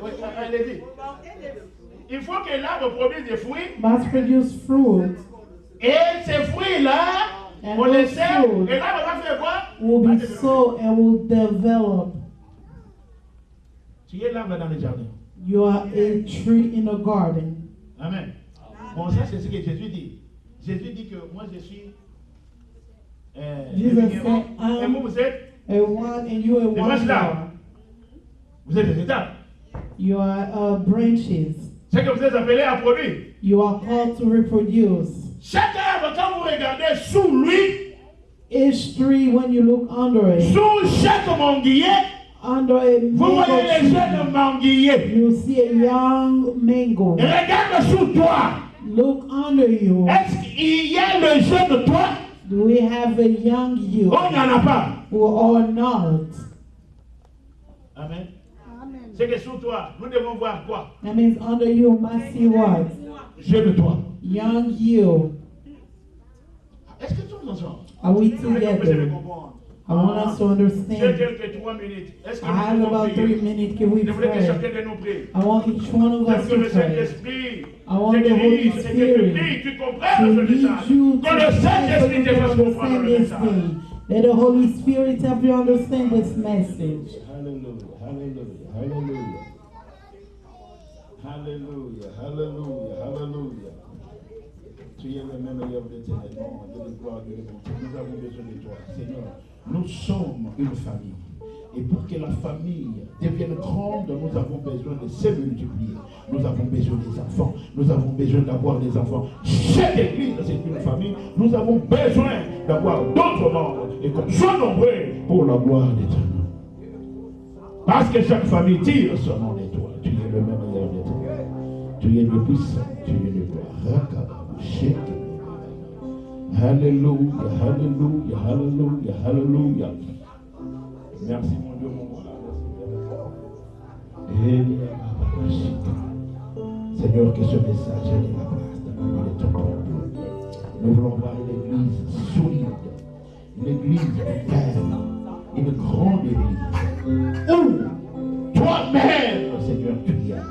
Oui, allez-y. Il faut que l'arbre produise des fruits. Must produce fruit. Et ces fruits-là, And on les those sème. fruits Et l'arbre va faire quoi? will Va be développer. sown and will develop. Tu es l'arbre dans le jardin. You are a tree in a garden. Amen. Bon, ça c'est ce que Jésus dit. Jésus dit que moi je suis. Jesus le said, vigneron. Et vous, vous êtes A one and you a des one. branches d'arbre. Vous êtes des étapes. You are branches. C'est que vous êtes appelés à produire. You are called to reproduce. Chaque arbre, quand vous regardez sous lui, Each tree, when you look under it, sous chaque manguier, under a vous voyez les mango jeunes tree, manguiers. you see a young mango. Regarde sous toi. Look under you. Est-ce qu'il y a le jeune toi? Do we have a young you On n'y en a pas. or not? Amen. C'est que sous toi, nous devons voir quoi? That means under you must see what? Jeune toi. Young you. Est-ce que nous sommes ensemble? Are we Vous pouvez together? comprendre. I want us to J'ai understand. quelques 3 minutes. Est-ce que I have nous pouvons about 3 prier? minutes. Can we Je voudrais que pray? chacun de nous prie. I want each one of us Est-ce que to le pray. Saint-Esprit I want the Holy t'église et que tu Spirit pries, tu to comprennes ce lead message. you Que le to Saint-Esprit te fasse comprendre understand le this message. thing. Let the Holy Spirit help you understand this message. Hallelujah, hallelujah, hallelujah. Hallelujah, hallelujah, hallelujah. Tu es le même meilleur de l'éternellement, de gloire, de bonté. Nous avons besoin de toi, Seigneur. Nous sommes une famille. Et pour que la famille devienne grande, nous avons besoin de se multiplier. Nous avons besoin des enfants. Nous avons besoin d'avoir des enfants. Chaque église, c'est une famille. Nous avons besoin d'avoir d'autres membres. Et qu'on soit nombreux pour la gloire d'éternel. Parce que chaque famille tire son nom de toi. Tu es le même meilleur de toi. Tu es le puissant. Tu es le gloire. Alléluia, alléluia, alléluia, alléluia. Merci mon Dieu, mon roi. Seigneur, que ce message ait de la place dans le milieu de ton peuple. Nous voulons voir une église solide, une église ferme, une grande église. Où toi-même, Seigneur, tu y as,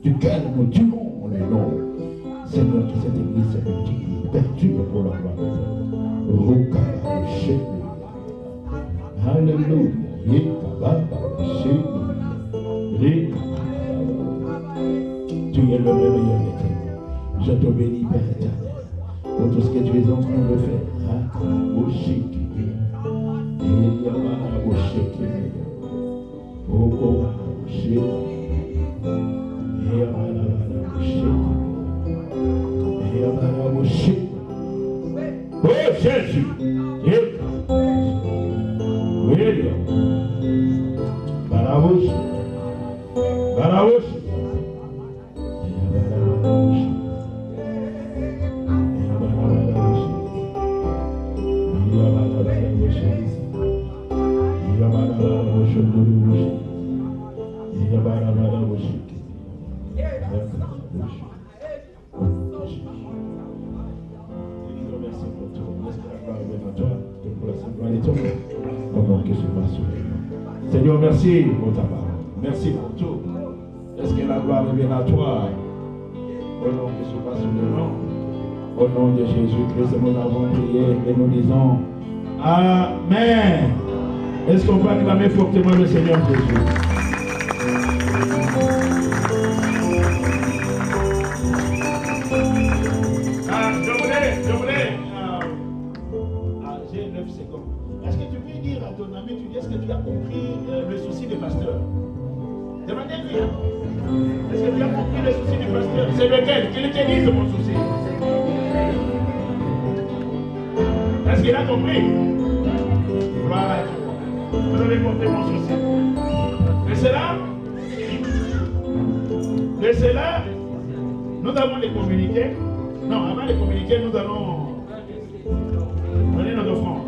duquel nous dirons le nom. Seigneur, que cette église se multiplie, perdure pour la gloire de Dieu. Alléluia. Tu es le meilleur éternel. Je te bénis, Père éternel, pour tout ce que tu es en train de faire. Oh Jésus, Baravos, Baravos, Oh Merci pour tout. Laisse que la gloire revienne à toi. Pour la Sainte Gloire de ton nom. Au nom que je passe sur les noms. Seigneur, merci pour ta parole. Merci pour tout. Laisse que la gloire revienne à toi. Au nom que je passe sur les noms. Au nom de Jésus-Christ, nous avons prié et nous disons Amen. Est-ce qu'on peut acclamer fortement le Seigneur Jésus? J'ai 9 secondes. Est-ce que tu peux dire à ton ami, tu dis, est-ce que tu as compris le souci du pasteur? Demandez-lui. Est-ce que tu as compris le souci du pasteur? C'est lequel? Qu'il te dise mon souci. Est-ce qu'il a compris? Voilà. Vous avez compris mon souci. De cela, nous allons les communiquer. Non, avant de communiquer, nous allons donner notre offrande.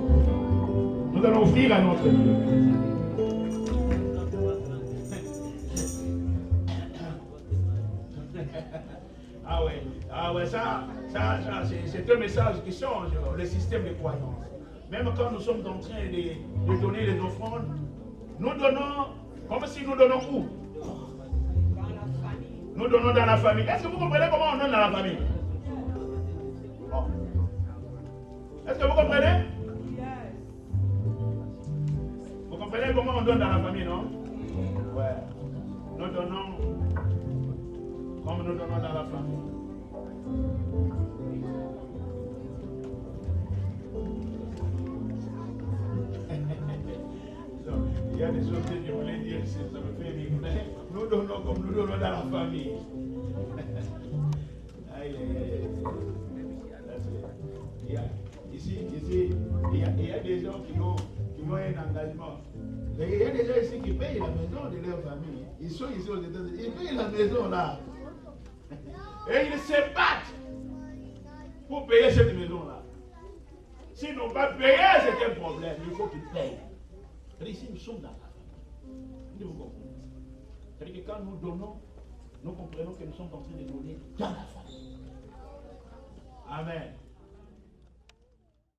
Nous allons offrir à notre Dieu. Ah ouais, ça c'est un message qui change le système de croyance. Même quand nous sommes en train de donner les offrandes, nous donnons comme si nous donnons où? Nous donnons dans la famille. Est-ce que vous comprenez comment on donne dans la famille? Oh. Est-ce que vous comprenez? Vous comprenez comment on donne dans la famille, non? Ouais. Nous donnons comme nous donnons dans la famille. Il y a des choses que je voulais dire, ça me fait rire. Nous donnons comme nous donnons dans la famille. Aïe, aïe, aïe. Ici, il y a des gens qui ont un engagement. Mais il y a des gens ici qui payent la maison de leur famille. Ils sont ici aux États-Unis. Ils payent la maison là. Et ils se battent pour payer cette maison-là. S'ils n'ont pas payé, c'est un problème. Il faut qu'ils payent. Ici, nous sommes dans la famille. Vous comprenez? C'est-à-dire que quand nous donnons, nous comprenons que nous sommes en train de donner dans la famille. Amen.